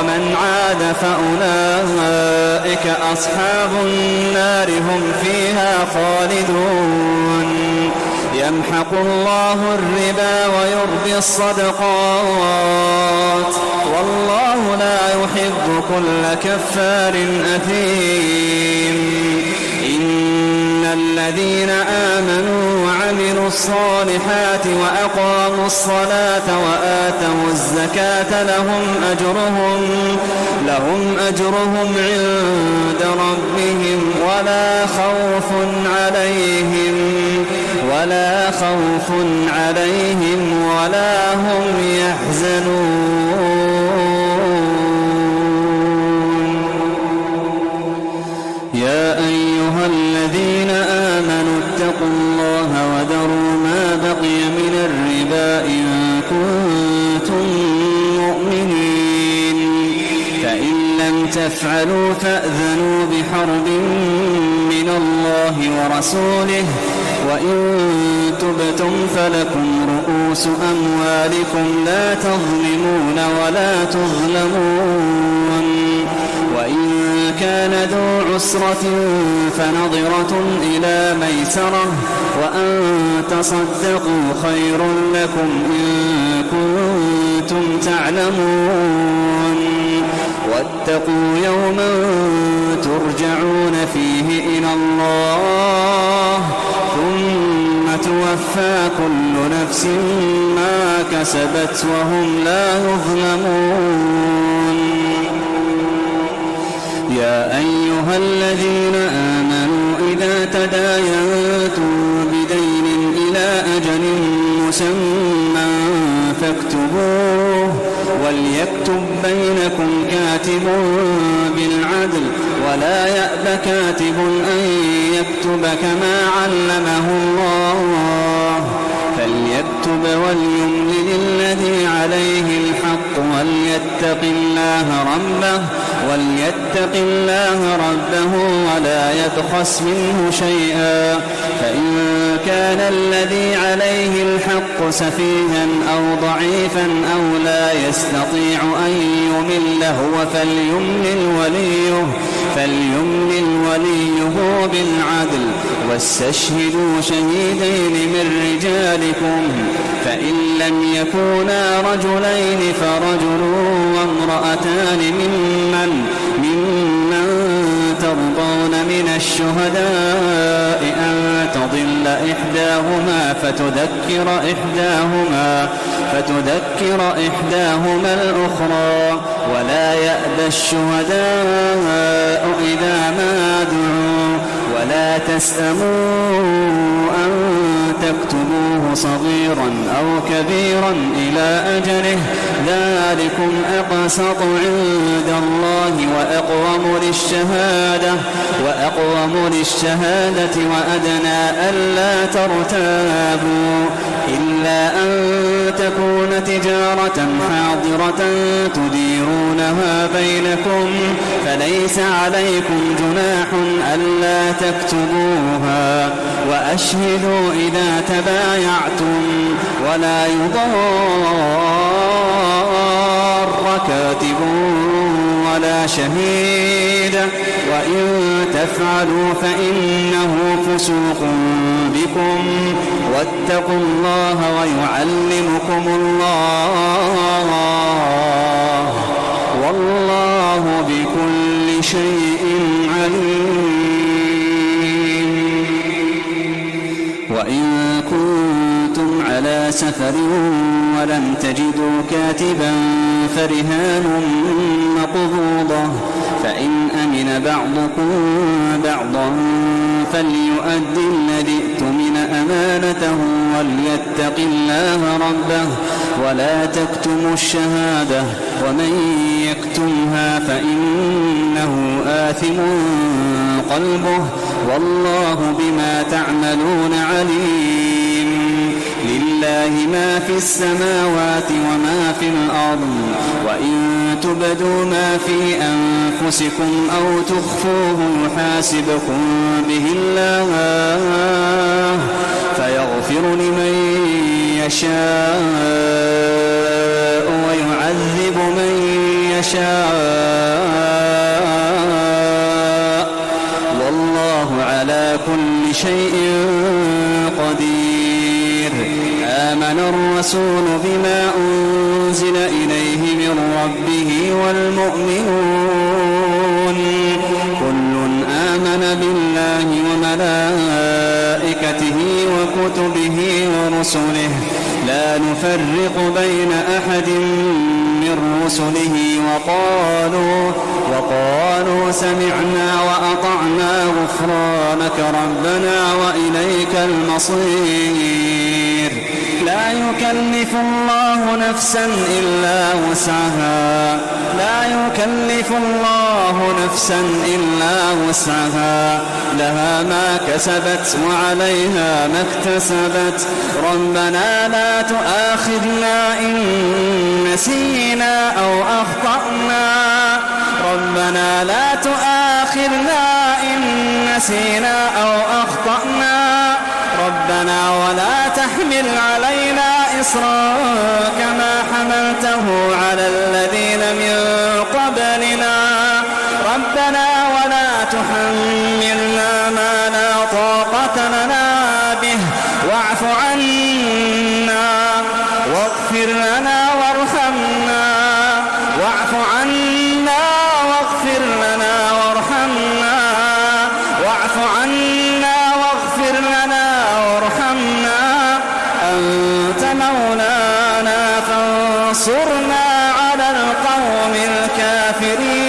ومن عاد فأولئك أصحاب النار هم فيها خالدون يمحق الله الربا ويربي الصدقات والله لا يحب كل كفار أثيم إن الذين آمنوا وعملوا الصالحات وأقاموا الصلاة وآتوا الزكاة لهم أجرهم عند ربهم ولا خوف عليهم ولا هم يحزنون يا أيها الذين آمنوا اتقوا الله وذروا ما بقي من الربا إن كنتم مؤمنين فإن لم تفعلوا فأذنوا بحرب من الله ورسوله وإن تبتم فلكم رؤوس أموالكم لا تظلمون ولا تظلمون وإن كان ذو عسرة فنظرة إلى ميسرة وأن تصدقوا خير لكم إن كنتم تعلمون واتقوا يوما ترجعون فيه إلى الله ثم توفى كل نفس ما كسبت وهم لا يظلمون يا أيها الذين آمنوا إذا تداينتم بدين إلى أجل مسمى فاكتبوه وليكتب بينكم كاتب بالعدل ولا يأب كاتب أن يكتب كما علمه الله فليكتب وليملل الذي عليه الحق وليتق الله ربه ولا يبخس منه شيئا فإن كان الذي عليه الحق سفيها أو ضعيفا أو لا يستطيع أن يمل هو فليملل وليه بالعدل واستشهدوا شهيدين من رجالكم فإن لم يكونا رجلين فرجل وامرأتان ممن ترضون من الشهداء أن تضل إحداهما فتذكر إحداهما الأخرى ولا يأبى الشهداء إذا ما دعوا ولا تسأموا أن تكتبوه صغيرا أو كبيرا إلى أجله ذلكم أقسط عند الله وأقوم للشهادة وأدنى ألا ترتابوا إلا أن تكون تجارة حاضرة تديرونها بينكم فليس عليكم جناح ألا تكتبوها وأشهدوا إذا تبايعتم ولا يضار كاتب ولا شهيد وإن تفعلوا فإنه فسوق بكم واتقوا الله ويعلمكم الله والله بكل شيء عليم وإن كنتم على سفر ولم تجدوا كاتبا فرهان مقبوضة فإن أمن بعضكم بعضا فليؤد الذي اؤتمن أمانته أمانته وليتق الله ربه ولا تكتموا الشهادة ومن يكتمها فإنه آثم قلبه والله بما تعملون عليم. لله ما في السماوات وما في الأرض وإن تبدوا ما في أنفسكم أو تخفوه يحاسبكم به الله فيغفر لمن يشاء ويعذب من يشاء والله على كل شيء قدير. آمن الرسول بما أنزل إليه من ربه والمؤمنون كل آمن بالله وملائكته وكتبه ورسله لا نفرق بين أحد من رسله وقالوا سمعنا وأطعنا غفرانك ربنا وإليك المصير. لا يكلف الله نفسا إلا وسعها لها ما كسبت وعليها ما اكتسبت ربنا لا تؤاخذنا إن نسينا أو أخطأنا ربنا ولا تحمل علينا إصرا كما حملته على الذين من قبلنا ربنا ولا تحملنا ما لا طاقة لنا به واعف عنا واغفر لنا وارحمنا أنت مولانا فانصرنا على القوم الكافرين.